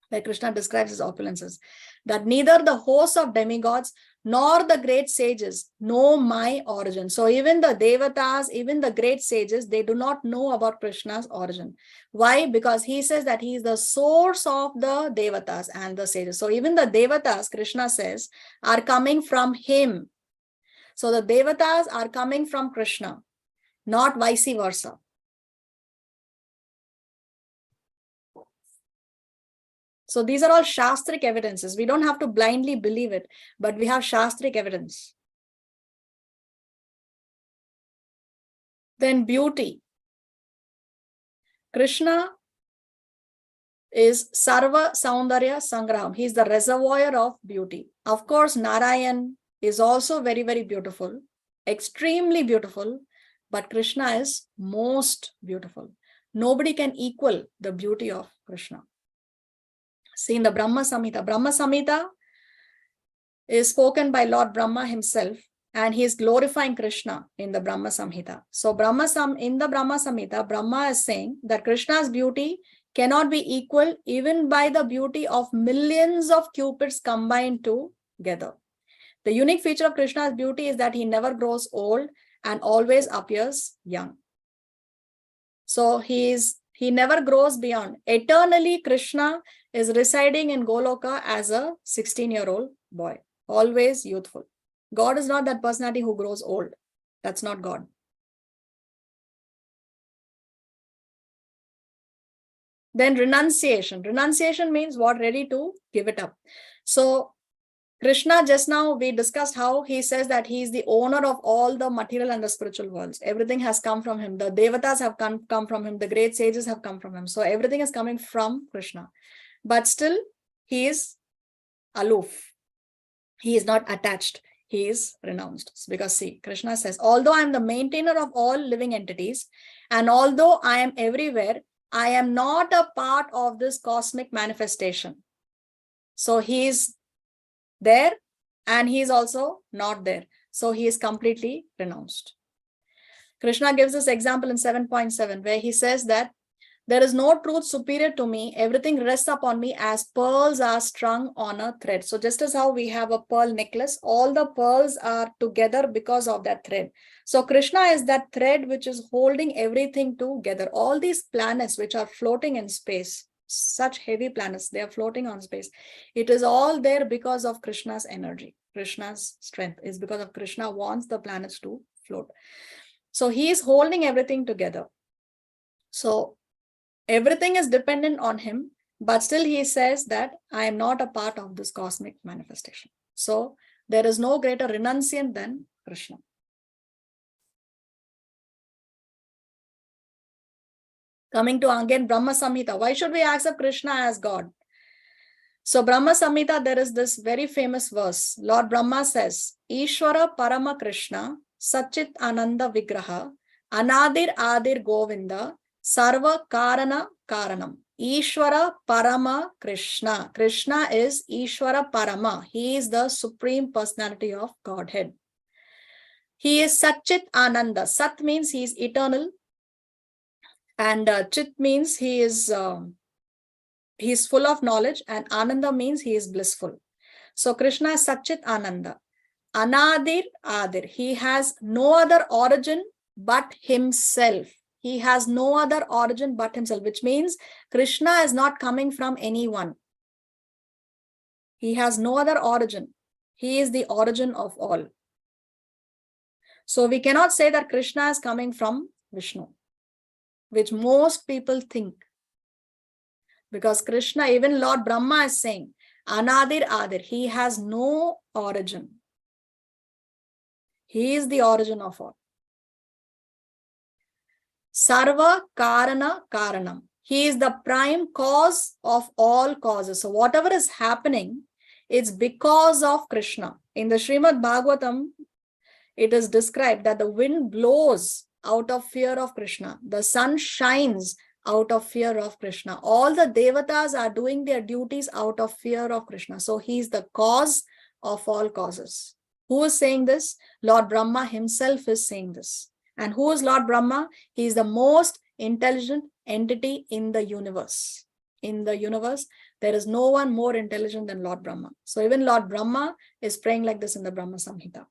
where Krishna describes his opulences, that neither the hosts of demigods nor the great sages know my origin. So even the devatas, even the great sages, they do not know about Krishna's origin. Why? Because he says that he is the source of the devatas and the sages. So even the devatas, Krishna says, are coming from him. So the devatas are coming from Krishna, not vice versa. So these are all Shastric evidences. We don't have to blindly believe it, but we have Shastric evidence. Then beauty. Krishna is Sarva Saundarya Sangraham. He is the reservoir of beauty. Of course, Narayan is also very, very beautiful, extremely beautiful, but Krishna is most beautiful. Nobody can equal the beauty of Krishna. See in the Brahma Samhita is spoken by Lord Brahma himself, and he is glorifying Krishna in the Brahma Samhita. So in the Brahma Samhita, Brahma is saying that Krishna's beauty cannot be equal even by the beauty of millions of cupids combined together. The unique feature of Krishna's beauty is that he never grows old and always appears young. So he never grows beyond. Eternally, Krishna is residing in Goloka as a 16-year-old boy, always youthful. God is not that personality who grows old. That's not God. Then renunciation. Renunciation means what? Ready to give it up. So Krishna, just now we discussed how he says that he is the owner of all the material and the spiritual worlds. Everything has come from him. The devatas have come from him. The great sages have come from him. So everything is coming from Krishna. But still, he is aloof. He is not attached. He is renounced. Because see, Krishna says, although I am the maintainer of all living entities, and although I am everywhere, I am not a part of this cosmic manifestation. So he is there and he is also not there. So he is completely renounced. Krishna gives this example in 7.7 where he says that there is no truth superior to me. Everything rests upon me as pearls are strung on a thread. So just as how we have a pearl necklace, all the pearls are together because of that thread. So Krishna is that thread which is holding everything together. All these planets which are floating in space, such heavy planets, they are floating on space. It is all there because of Krishna's energy. Krishna's strength is because of Krishna wants the planets to float. So he is holding everything together. So everything is dependent on him, but still he says that I am not a part of this cosmic manifestation. So there is no greater renunciant than Krishna. Coming to again Brahma Samhita, why should we accept Krishna as God? So Brahma Samhita, there is this very famous verse. Lord Brahma says, Ishvara Parama Krishna, Sachit Ananda Vigraha, Anadir Adir Govinda, Sarva Karana Karanam. Ishvara Parama Krishna. Krishna is Ishvara Parama. He is the Supreme Personality of Godhead. He is Sachit Ananda. Sat means he is eternal. And Chit means he is full of knowledge. And Ananda means he is blissful. So Krishna is Sachit Ananda. Anadir Adir. He has no other origin but himself. He has no other origin but himself, which means Krishna is not coming from anyone. He has no other origin. He is the origin of all. So we cannot say that Krishna is coming from Vishnu, which most people think. Because Krishna, even Lord Brahma is saying, Anadir Adir, he has no origin. He is the origin of all. Sarva Karana Karanam. He is the prime cause of all causes. So whatever is happening, it's because of Krishna. In the Srimad Bhagavatam, it is described that the wind blows out of fear of Krishna. The sun shines out of fear of Krishna. All the devatas are doing their duties out of fear of Krishna. So he is the cause of all causes. Who is saying this? Lord Brahma himself is saying this. And who is Lord Brahma? He is the most intelligent entity in the universe. In the universe, There is no one more intelligent than Lord Brahma. So even Lord Brahma is praying like this in the Brahma Samhita.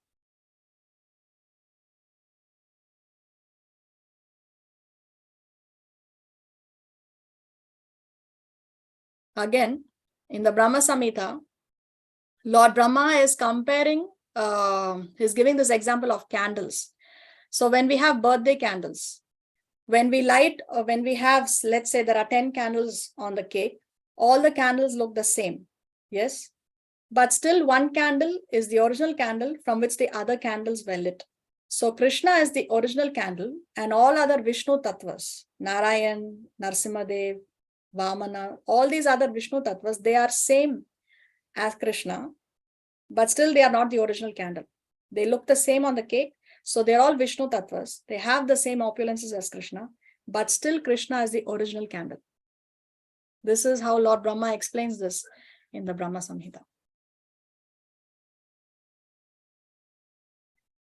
Again, in the Brahma Samhita, Lord Brahma is comparing, he's giving this example of candles. So when we have birthday candles, when we light, when we have, let's say there are 10 candles on the cake, all the candles look the same. Yes. But still one candle is the original candle from which the other candles were lit. So Krishna is the original candle and all other Vishnu Tattvas, Narayan, Narsimhadev, Vamana, all these other Vishnu Tattvas, they are same as Krishna, but still they are not the original candle. They look the same on the cake. So they're all Vishnu Tattvas. They have the same opulences as Krishna, but still Krishna is the original candle. This is how Lord Brahma explains this in the Brahma Samhita.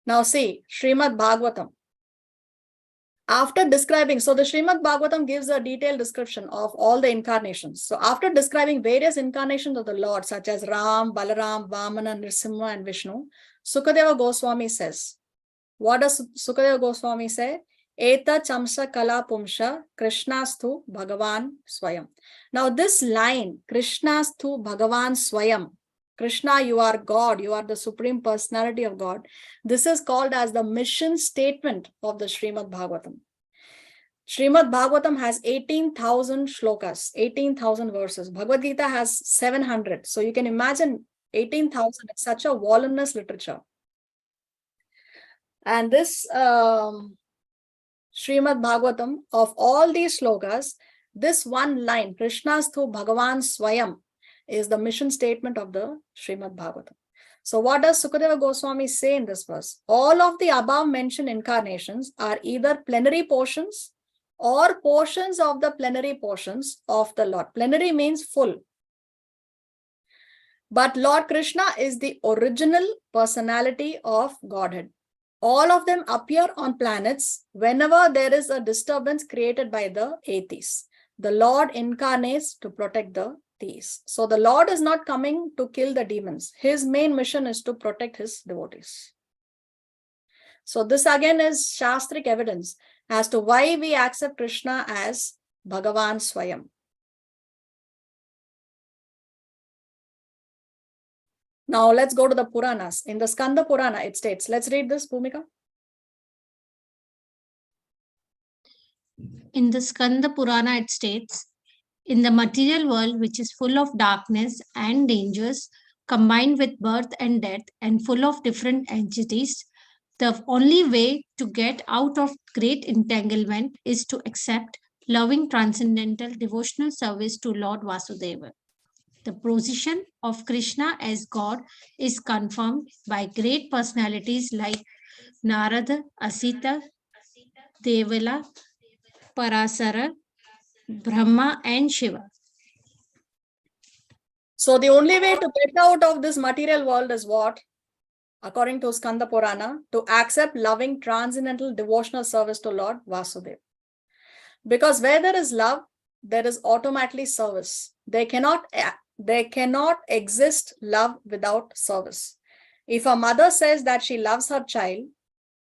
Now see, Srimad Bhagavatam. After describing, so the Srimad Bhagavatam gives a detailed description of all the incarnations. So after describing various incarnations of the Lord, such as Ram, Balaram, Vamana, Nrsimha, and Vishnu, Sukadeva Goswami says, what does Sukadeva Goswami say? Eta chamsa kala pumsha Krishnastu Bhagavan Swayam. Now this line, Krishnastu Bhagavan Swayam, Krishna, you are God, you are the Supreme Personality of God. This is called as the mission statement of the Srimad Bhagavatam. Srimad Bhagavatam has 18,000 shlokas, 18,000 verses. Bhagavad Gita has 700. So you can imagine 18,000, it's such a voluminous literature. And this Srimad Bhagavatam, of all these shlokas, this one line, Krishnastu Bhagavan Swayam, is the mission statement of the Srimad Bhagavatam. So what does Sukadeva Goswami say in this verse? All of the above mentioned incarnations are either plenary portions or portions of the plenary portions of the Lord. Plenary means full. But Lord Krishna is the original personality of Godhead. All of them appear on planets whenever there is a disturbance created by the atheists. The Lord incarnates to protect the theists. So the Lord is not coming to kill the demons. His main mission is to protect his devotees. So this again is Shastric evidence as to why we accept Krishna as Bhagavan Swayam. Now let's go to the Puranas. In the Skanda Purana, it states, let's read this, Bhumika. In the Skanda Purana, it states, in the material world, which is full of darkness and dangers, combined with birth and death, and full of different entities, the only way to get out of great entanglement is to accept loving transcendental devotional service to Lord Vasudeva. The position of Krishna as God is confirmed by great personalities like Narada, Asita, Devala, Parasara, Brahma, and Shiva. So the only way to get out of this material world is what? According to Skanda Purana, to accept loving transcendental devotional service to Lord Vasudeva. Because where there is love, there is automatically service. There cannot exist love without service. If a mother says that she loves her child,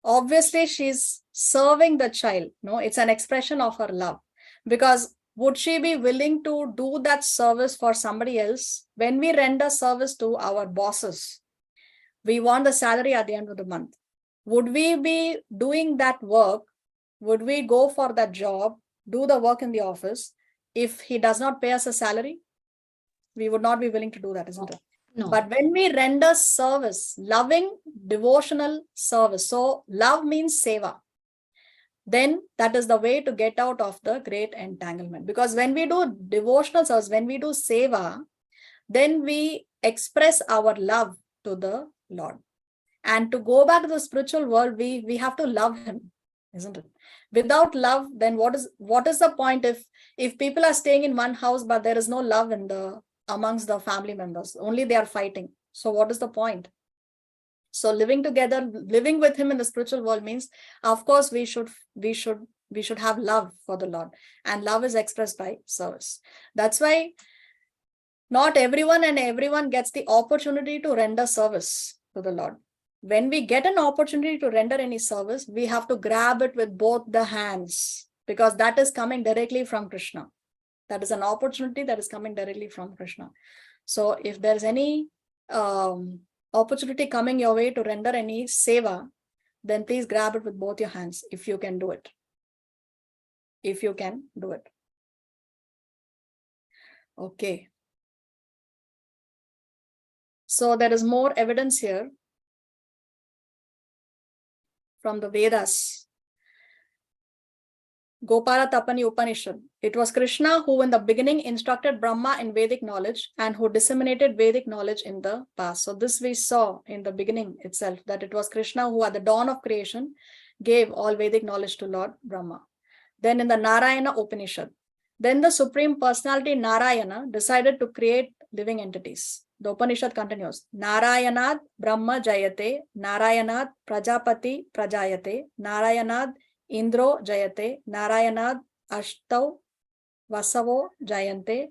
obviously she's serving the child. No, it's an expression of her love. Because would she be willing to do that service for somebody else? When we render service to our bosses, we want the salary at the end of the month. Would we be doing that work? Would we go for that job, do the work in the office, if he does not pay us a salary? We would not be willing to do that, isn't it? No. But when we render service, loving devotional service, so love means seva, then that is the way to get out of the great entanglement. Because when we do devotional service, when we do seva, then we express our love to the Lord. And to go back to the spiritual world, we have to love him, isn't it? Without love, then what is the point if people are staying in one house, but there is no love amongst the family members, only they are fighting. So what is the point? So living together, living with him in the spiritual world means, of course, we should have love for the Lord, and love is expressed by service. That's why Not everyone gets the opportunity to render service to the Lord. When we get an opportunity to render any service, we have to grab it with both the hands, because that is coming directly from Krishna. That is an opportunity that is coming directly from Krishna. So if there's any opportunity coming your way to render any seva, then please grab it with both your hands if you can do it. If you can do it. Okay. So there is more evidence here from the Vedas. Gopala Tapani Upanishad. It was Krishna who in the beginning instructed Brahma in Vedic knowledge and who disseminated Vedic knowledge in the past. So this we saw in the beginning itself, that it was Krishna who at the dawn of creation gave all Vedic knowledge to Lord Brahma. Then in the Narayana Upanishad, then the Supreme Personality Narayana decided to create living entities. The Upanishad continues, Narayanad Brahma Jayate, Narayanad Prajapati Prajayate, Narayanad Indro Jayate, Narayanad Ashtau Vasavo Jayante,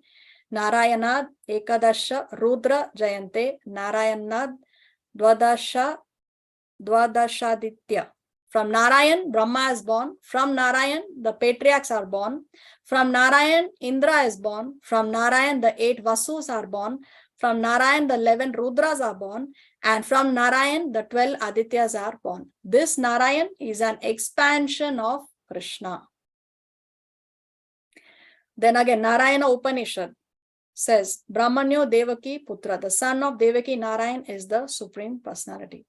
Narayanad Ekadasha Rudra Jayante, Narayanad Dwadashaditya. From Narayan, Brahma is born. From Narayan, the patriarchs are born. From Narayan, Indra is born. From Narayan, the 8 Vasus are born. From Narayan, the 11 Rudras are born. And from Narayan, the 12 Adityas are born. This Narayan is an expansion of Krishna. Then again, Narayana Upanishad says, Brahmanyo Devaki Putra, the son of Devaki Narayan is the Supreme Personality.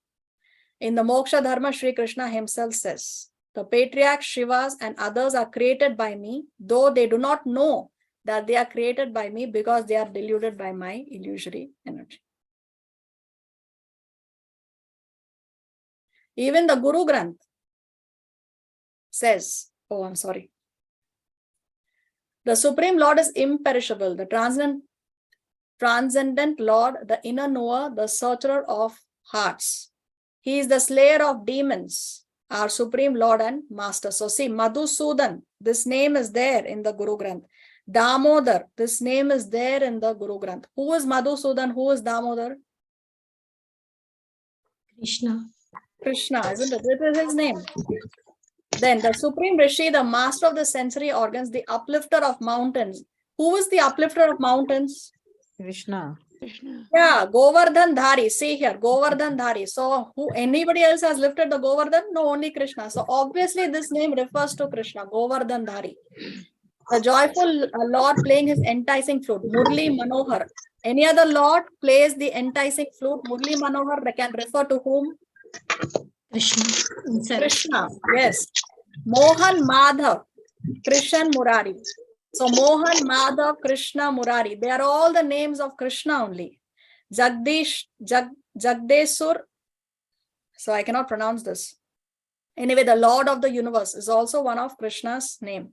In the Moksha Dharma, Sri Krishna himself says, the patriarchs, Shivas and others are created by me, though they do not know that they are created by me because they are deluded by my illusory energy. Even the Guru Granth says, the Supreme Lord is imperishable, the transcendent Lord, the inner knower, the searcher of hearts. He is the slayer of demons, our Supreme Lord and Master. So see, Madhusudan, this name is there in the Guru Granth. Damodar, this name is there in the Guru Granth. Who is Madhusudan? Who is Damodar? Krishna. Krishna, isn't it? It is his name. Then the Supreme Rishi, the master of the sensory organs, the uplifter of mountains. Who is the uplifter of mountains? Krishna. Yeah, Govardhan Dhari. See here, Govardhan Dhari. So who, anybody else has lifted the Govardhan? No, only Krishna. So obviously this name refers to Krishna, Govardhan Dhari. The joyful Lord playing his enticing flute, Murli Manohar. Any other Lord plays the enticing flute, Murli Manohar, can refer to whom? Krishna. himself. Krishna, yes. Mohan Madhav, Krishan Murari. So Mohan, Madhav, Krishna, Murari. They are all the names of Krishna only. Jagdeshur. So I cannot pronounce this. Anyway, the Lord of the universe is also one of Krishna's name.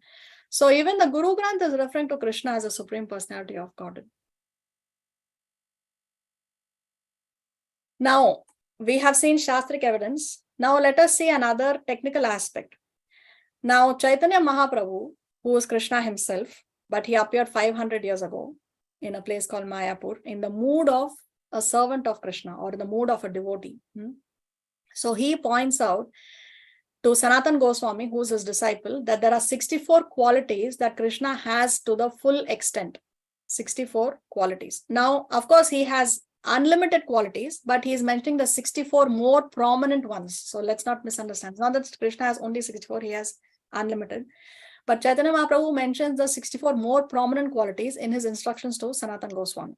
So even the Guru Granth is referring to Krishna as a Supreme Personality of Godhead. Now, we have seen Shastric evidence. Now let us see another technical aspect. Now, Chaitanya Mahaprabhu, who is Krishna himself, but he appeared 500 years ago in a place called Mayapur, in the mood of a servant of Krishna or in the mood of a devotee. So he points out to Sanatan Goswami, who is his disciple, that there are 64 qualities that Krishna has to the full extent. 64 qualities. Now, of course, he has unlimited qualities, but he is mentioning the 64 more prominent ones. So let's not misunderstand. It's not that Krishna has only 64, he has unlimited. But Chaitanya Mahaprabhu mentions the 64 more prominent qualities in his instructions to Sanatan Goswami.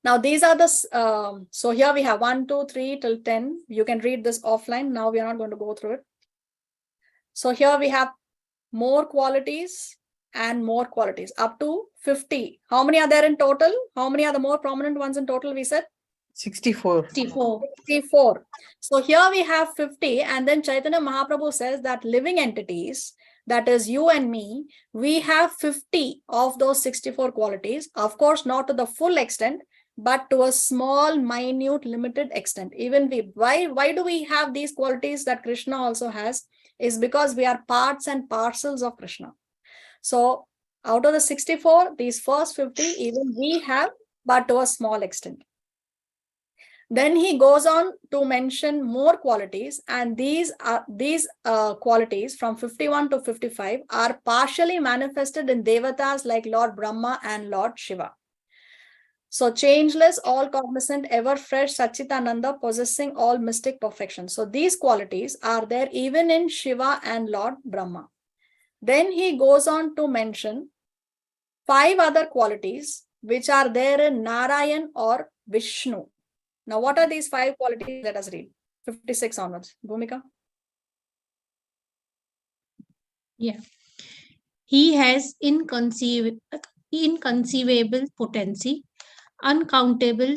Now, these are the, so here we have 1, 2, 3 till 10. You can read this offline. Now we are not going to go through it. So here we have more qualities and more qualities up to 50. How many are there in total? How many are the more prominent ones in total? We said 64. 64. So here we have 50, and then Chaitanya Mahaprabhu says that living entities, that is you and me, we have 50 of those 64 qualities. Of course, not to the full extent, but to a small, minute, limited extent. Even we, why do we have these qualities that Krishna also has? Is because we are parts and parcels of Krishna. So Out of the 64, these first 50, even we have, but to a small extent. Then he goes on to mention more qualities, and these qualities from 51 to 55 are partially manifested in devatas like Lord Brahma and Lord Shiva. So changeless, all cognizant, ever fresh, Satchitananda, possessing all mystic perfection. So these qualities are there even in Shiva and Lord Brahma. Then he goes on to mention 5 other qualities which are there in Narayan or Vishnu. Now, what are these 5 qualities? Let us read 56 onwards. Bhumika. Yeah. He has inconceivable potency, uncountable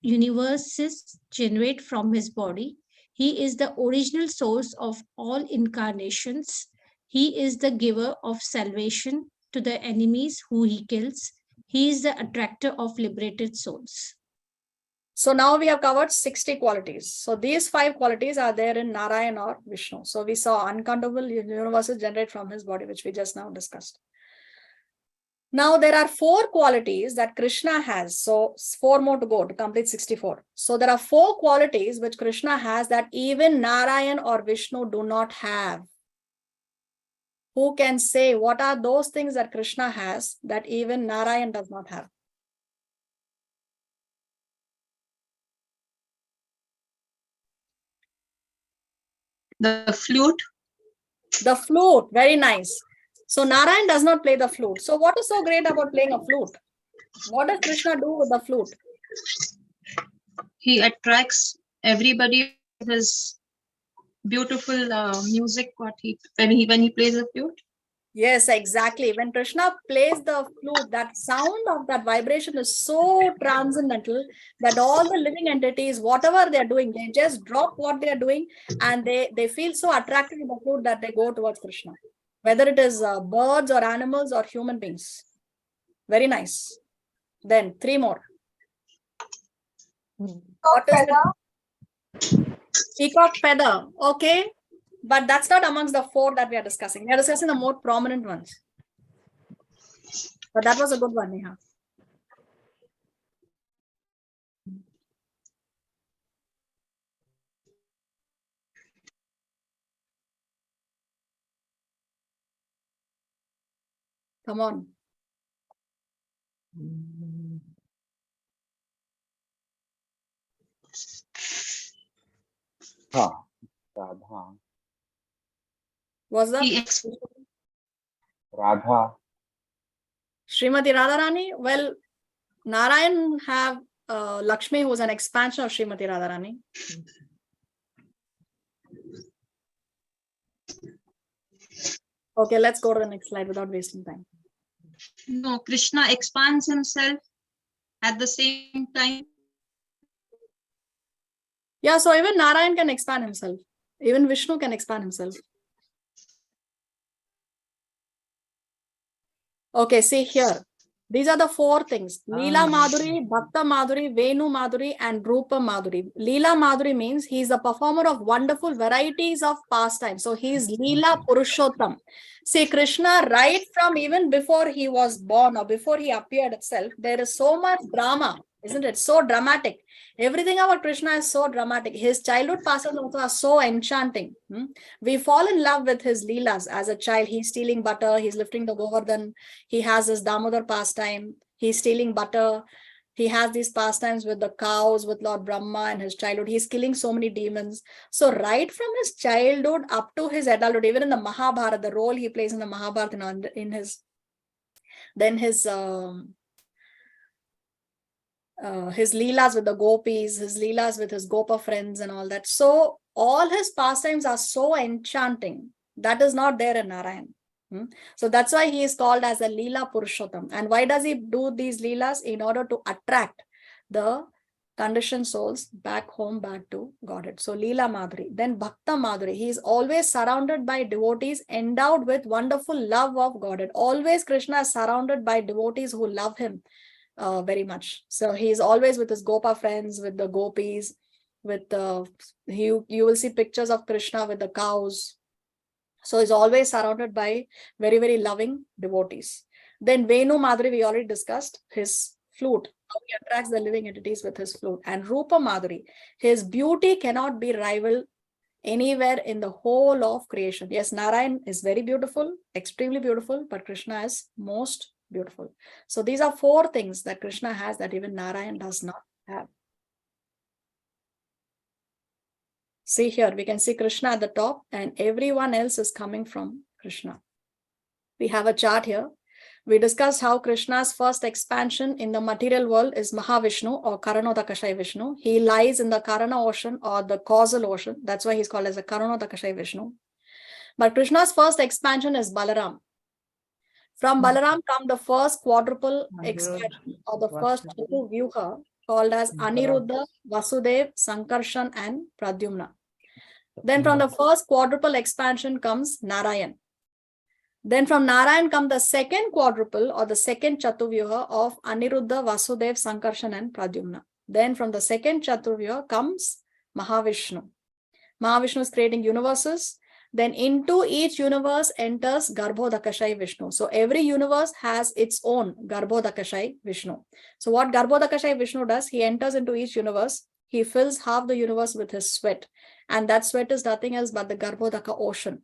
universes generate from his body. He is the original source of all incarnations. He is the giver of salvation to the enemies who he kills. He is the attractor of liberated souls. So now we have covered 60 qualities. So these 5 qualities are there in Narayan or Vishnu. So we saw uncountable universes generate from his body, which we just now discussed. Now there are 4 qualities that Krishna has. So 4 more to go to complete 64. So there are 4 qualities which Krishna has that even Narayan or Vishnu do not have. Who can say what are those things that Krishna has that even Narayan does not have? The flute. The flute, very nice. So Narayan does not play the flute. So what is so great about playing a flute? What does Krishna do with the flute? He attracts everybody with his beautiful music. When he plays the flute. Yes, exactly. When Krishna plays the flute, that sound of that vibration is so transcendental that all the living entities, whatever they're doing, they just drop what they're doing and they feel so attracted to the flute that they go towards Krishna. Whether it is birds or animals or human beings. Very nice. Then 3 more. What is it? Peacock feather. Okay. But that's not amongst the 4 that we are discussing. We are discussing the more prominent ones. But that was a good one, Neha. Come on. Radha. Was that Radha. Srimati Radharani? Well, Narayan have Lakshmi, who is an expansion of Srimati Radharani. Okay, let's go to the next slide without wasting time. No, Krishna expands himself at the same time. Yeah, so even Narayan can expand himself. Even Vishnu can expand himself. Okay, see here. These are the 4 things. Leela Madhuri, Bhakta Madhuri, Venu Madhuri, and Rupa Madhuri. Leela Madhuri means he is the performer of wonderful varieties of pastime. So he is Leela Purushottam. See, Krishna, right from even before he was born or before he appeared itself, there is so much drama, isn't it? So dramatic. Everything about Krishna is so dramatic. His childhood pastimes also are so enchanting. We fall in love with his leelas as a child. He's stealing butter. He's lifting the Govardhan. He has his Damodar pastime. He's stealing butter. He has these pastimes with the cows, with Lord Brahma in his childhood. He's killing so many demons. So right from his childhood up to his adulthood, even in the Mahabharata, the role he plays in the Mahabharata, in his leelas with the gopis, his leelas with his gopa friends and all that. So all his pastimes are so enchanting. That is not there in Narayan. So that's why he is called as a Leela Purushottam. And why does he do these leelas? In order to attract the conditioned souls back home, back to Godhead. So Leela Madhuri. Then Bhakta Madhuri. He is always surrounded by devotees endowed with wonderful love of Godhead. Always Krishna is surrounded by devotees who love him very much. So he is always with his gopa friends, with the gopis, with the you will see pictures of Krishna with the cows. So he's always surrounded by very, very loving devotees. Then Venu Madhuri, we already discussed his flute, how he attracts the living entities with his flute. And Rupa Madhuri, his beauty cannot be rivaled anywhere in the whole of creation. Yes, Narayan is very beautiful, extremely beautiful, but Krishna is most beautiful. So these are 4 things that Krishna has that even Narayan does not have. See here, we can see Krishna at the top and everyone else is coming from Krishna. We have a chart here. We discussed how Krishna's first expansion in the material world is Mahavishnu or Karanodakashayi Vishnu. He lies in the Karana ocean or the causal ocean. That's why he's called as a Karanodakashayi Vishnu. But Krishna's first expansion is Balaram. From Balaram come the first quadruple expansion or the first Vyuha called as Aniruddha, Vasudev, Sankarshan and Pradyumna. Then from the first quadruple expansion comes Narayan. Then from Narayan come the second quadruple or the second Chatuvyuha of Aniruddha, Vasudev, Sankarshan and Pradyumna. Then from the second Chatuvyuha comes Mahavishnu. Mahavishnu is creating universes. Then into each universe enters Garbhodakashayi Vishnu. So every universe has its own Garbhodakashayi Vishnu. So what Garbhodakashayi Vishnu does, he enters into each universe. He fills half the universe with his sweat. And that sweat is nothing else but the Garbhodaka ocean.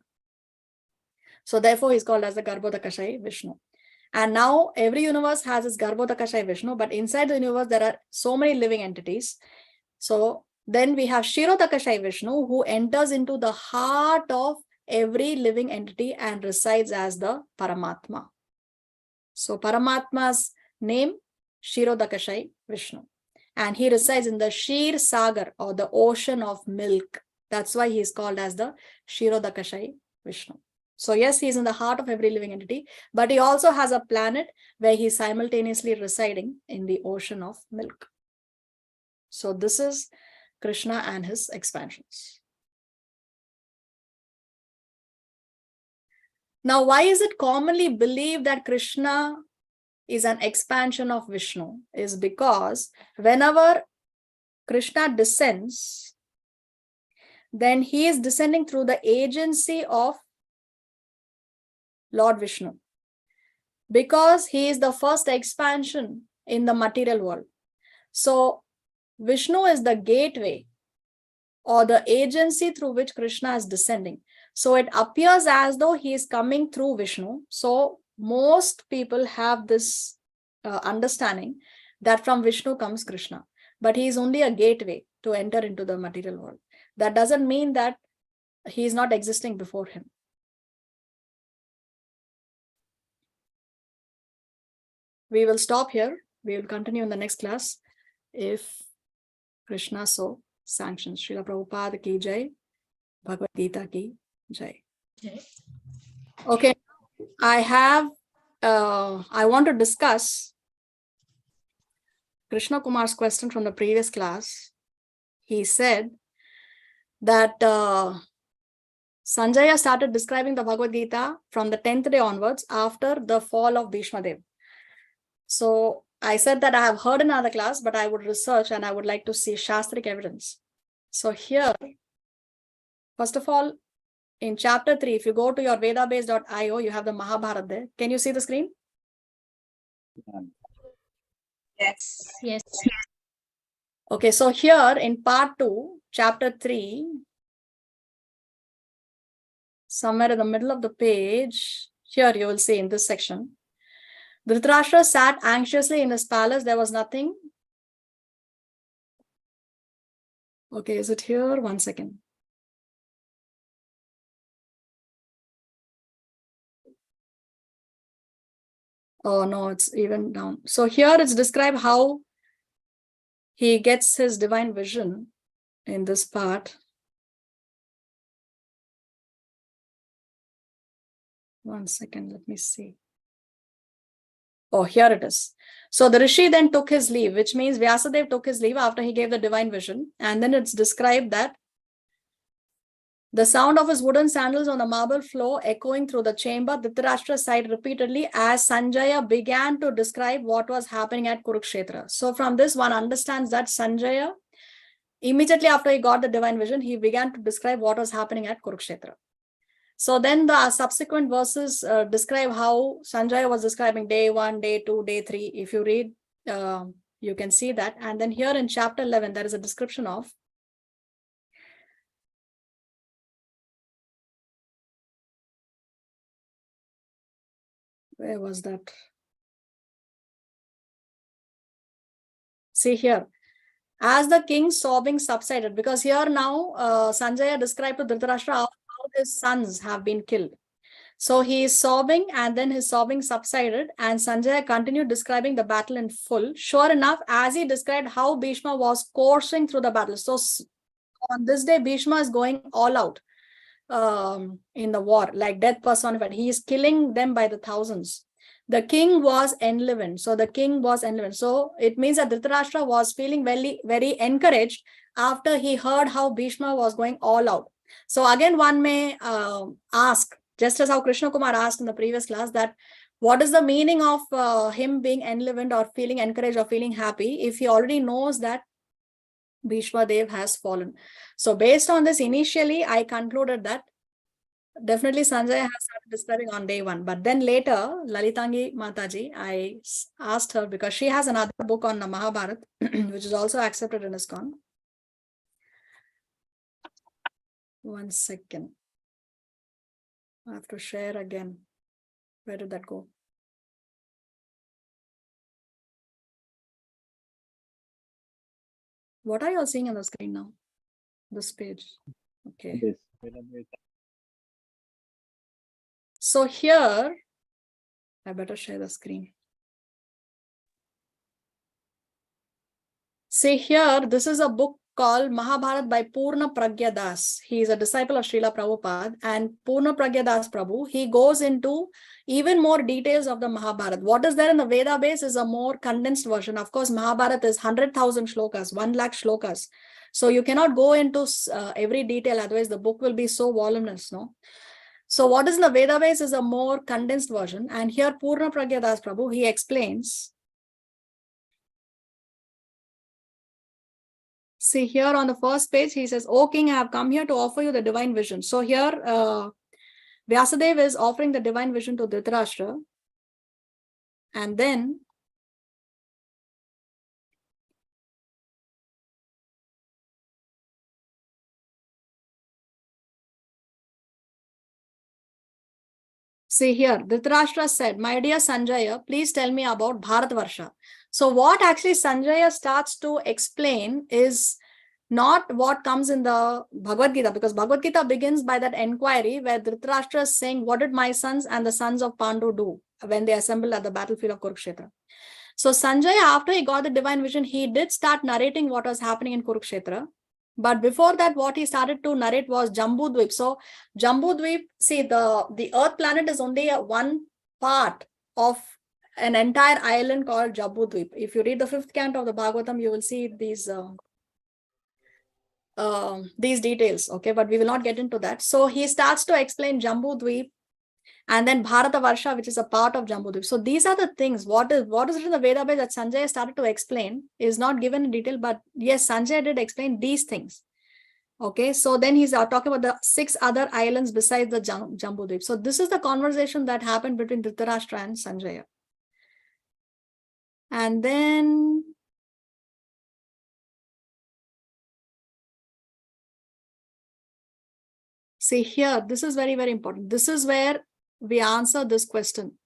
So therefore, he's called as the Garbhodakashayi Vishnu. And now every universe has its Garbhodakashayi Vishnu, but inside the universe, there are so many living entities. So then we have Shirodakashayi Vishnu, who enters into the heart of every living entity and resides as the Paramatma. So Paramatma's name, Shirodakashayi Vishnu. And he resides in the Shir Sagar or the ocean of milk. That's why he is called as the Shirodakashayi Vishnu. So yes, he is in the heart of every living entity, but he also has a planet where he is simultaneously residing in the ocean of milk. So this is Krishna and his expansions. Now, why is it commonly believed that Krishna is an expansion of Vishnu? Is because whenever Krishna descends, then he is descending through the agency of Lord Vishnu, because he is the first expansion in the material world. So Vishnu is the gateway or the agency through which Krishna is descending. So it appears as though he is coming through Vishnu. So most people have this understanding that from Vishnu comes Krishna, but he is only a gateway to enter into the material world. That doesn't mean that he is not existing before him. We will stop here. We will continue in the next class if Krishna so sanctions. Srila Prabhupada ki jai, Bhagavad Gita ki jai. Okay, I want to discuss Krishna Kumar's question from the previous class. He said that Sanjaya started describing the Bhagavad Gita from the 10th day onwards after the fall of Bhishma Dev. So I said that I have heard in another class, but I would research and I would like to see Shastric evidence. So here, first of all, in chapter 3, if you go to your vedabase.io, you have the Mahabharata there. Can you see the screen? Yes. Yes. Okay, so here in part 2, chapter 3, somewhere in the middle of the page, here you will see in this section, Dhritarashtra sat anxiously in his palace. There was nothing. Okay, is it here? 1 second. Oh no, it's even down. So here it's described how he gets his divine vision in this part. 1 second, let me see. Oh, here it is. So the Rishi then took his leave, which means Vyasadeva took his leave after he gave the divine vision. And then it's described that the sound of his wooden sandals on the marble floor echoing through the chamber, Dhritarashtra sighed repeatedly as Sanjaya began to describe what was happening at Kurukshetra. So from this one understands that Sanjaya, immediately after he got the divine vision, he began to describe what was happening at Kurukshetra. So then the subsequent verses describe how Sanjaya was describing day 1, day 2, day 3. If you read, you can see that. And then here in chapter 11, there is a description of where was that? See here, as the king's sobbing subsided, because here now Sanjaya described to Dhritarashtra how his sons have been killed. So he is sobbing, and then his sobbing subsided, and Sanjaya continued describing the battle in full. Sure enough, as he described how Bhishma was coursing through the battle. So on this day, Bhishma is going all out in the war, like death personified. He is killing them by the thousands. The king was enlivened. So the king was enlivened. So it means that Dhritarashtra was feeling very, very encouraged after he heard how Bhishma was going all out. So again, one may ask, just as how Krishna Kumar asked in the previous class, that what is the meaning of him being enlivened or feeling encouraged or feeling happy if he already knows that Bhishma Dev has fallen? So based on this, initially I concluded that definitely Sanjaya has started describing on day 1. But then later, Lalitangi Mataji, I asked her, because she has another book on the Mahabharata, which is also accepted in ISKCON. One second. I have to share again. Where did that go? What are you all seeing on the screen now? This page. Okay. This. So here, I better share the screen. See here, this is a book called Mahabharat by Purna Pragya Das. He is a disciple of Srila Prabhupada, and Purna Pragya Das Prabhu, he goes into even more details of the Mahabharata. What is there in the Veda base is a more condensed version. Of course, Mahabharata is 100,000 shlokas, 1 lakh shlokas. So you cannot go into every detail, otherwise the book will be so voluminous, no? So what is in the Veda base is a more condensed version. And here Purna Pragya Das Prabhu, he explains. See here on the first page, he says, "O king, I have come here to offer you the divine vision." So here, Vyasadeva is offering the divine vision to Dhritarashtra. And then see here, Dhritarashtra said, "My dear Sanjaya, please tell me about Bharatvarsha." So what actually Sanjaya starts to explain is not what comes in the Bhagavad Gita, because Bhagavad Gita begins by that enquiry where Dhritarashtra is saying, "What did my sons and the sons of Pandu do when they assembled at the battlefield of Kurukshetra?" So Sanjaya, after he got the divine vision, he did start narrating what was happening in Kurukshetra. But before that, what he started to narrate was Jambudvip. So Jambudvip, see, the Earth planet is only one part of an entire island called Jambudvip. If you read the 5th canto of the Bhagavatam, you will see these details, okay, but we will not get into that. So he starts to explain Jambudvip and then Bharatavarsha, which is a part of Jambudvip. So these are the things, what is written in the Veda base that Sanjaya started to explain is not given in detail, but yes, Sanjaya did explain these things. Okay, so then he's talking about the 6 other islands besides the Jambudvip. So this is the conversation that happened between Dhritarashtra and Sanjaya. And then see here, this is very, very important. This is where we answer this question.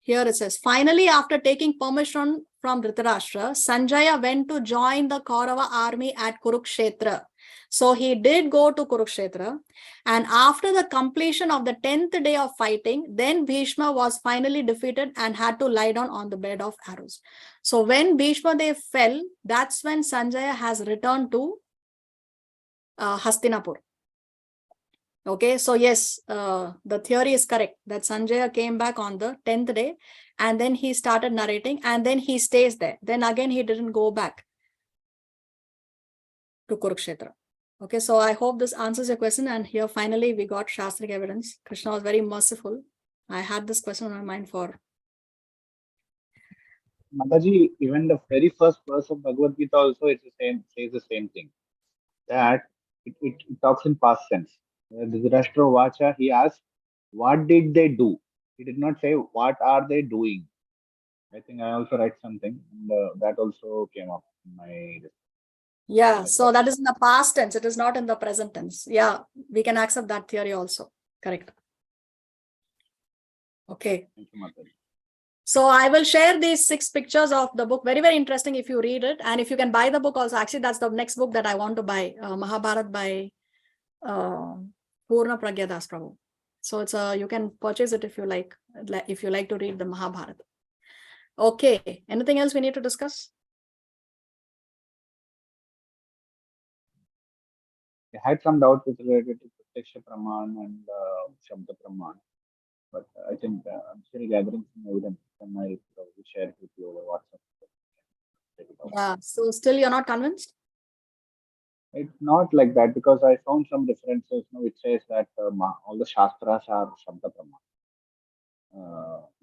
Here it says, finally, after taking permission from Dhritarashtra, Sanjaya went to join the Kaurava army at Kurukshetra. So he did go to Kurukshetra. And after the completion of the 10th day of fighting, then Bhishma was finally defeated and had to lie down on the bed of arrows. So when Bhishma Dev fell, that's when Sanjaya has returned to Hastinapur. Okay, so yes, the theory is correct that Sanjaya came back on the 10th day and then he started narrating and then he stays there. Then again, he didn't go back to Kurukshetra. Okay, so I hope this answers your question. And here finally we got Shastric evidence. Krishna was very merciful. I had this question on my mind for. Mataji, even the very first verse of Bhagavad Gita also it's the same, says the same thing. That it talks in past tense. Dhritarashtra Vacha, he asked, what did they do? He did not say, what are they doing? I think I also write something, and that also came up in my. Yeah, so that is in the past tense. It is not in the present tense. Yeah, we can accept that theory also. Correct. Okay. Thank you, Mataji. So I will share these 6 pictures of the book. Very, very interesting if you read it. And if you can buy the book also. Actually, that's the next book that I want to buy. Mahabharat by Purna Pragya Das Prabhu. So it's you can purchase it if you like to read the Mahabharat. Okay. Anything else we need to discuss? I had some doubts with related to Prataksha Praman and Shabda Praman, but I think I'm still gathering some evidence, and I will share it with you over WhatsApp. Take it out. Yeah. So still you're not convinced? It's not like that, because I found some references, which says that all the Shastras are Shabda Praman.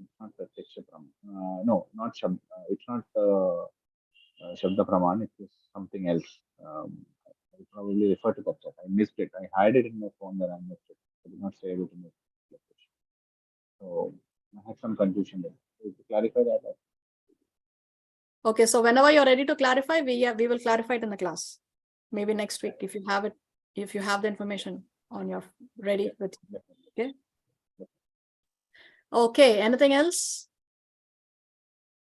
It's not Prataksha Praman. No, not Shabda. It's not Shabda Praman. It is something else. I will probably refer to that. I missed it. I had it in my phone, then I missed it. I did not save it in my location. So I had some confusion there. So to clarify that. Okay. So whenever you're ready to clarify, we will clarify it in the class. Maybe next week if you have it, if you have the information on your ready with you. Okay. Okay. Anything else?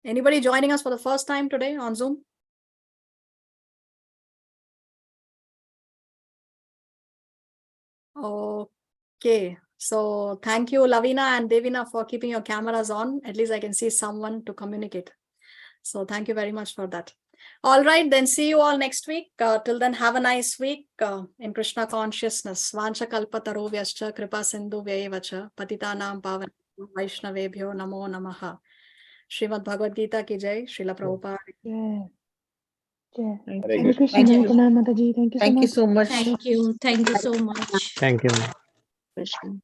Anybody joining us for the first time today on Zoom? Okay. So thank you, Lavina and Devina, for keeping your cameras on. At least I can see someone to communicate. So thank you very much for that. All right, then see you all next week. Till then, have a nice week in Krishna consciousness. Vancha kalpatarovyascha kripa sindhu vyayevacha patitanam pavan vaishnavebhyo namo namaha. Srimad Bhagawad Gita ki jai. Srila Prabhupada. Yeah. Yeah. Thank Hare you. Hare Krishna, Thank Hare you. Krishna, Mataji. Thank you so Thank you much. so much. Thank you. Thank you so much. Thank you. Krishna.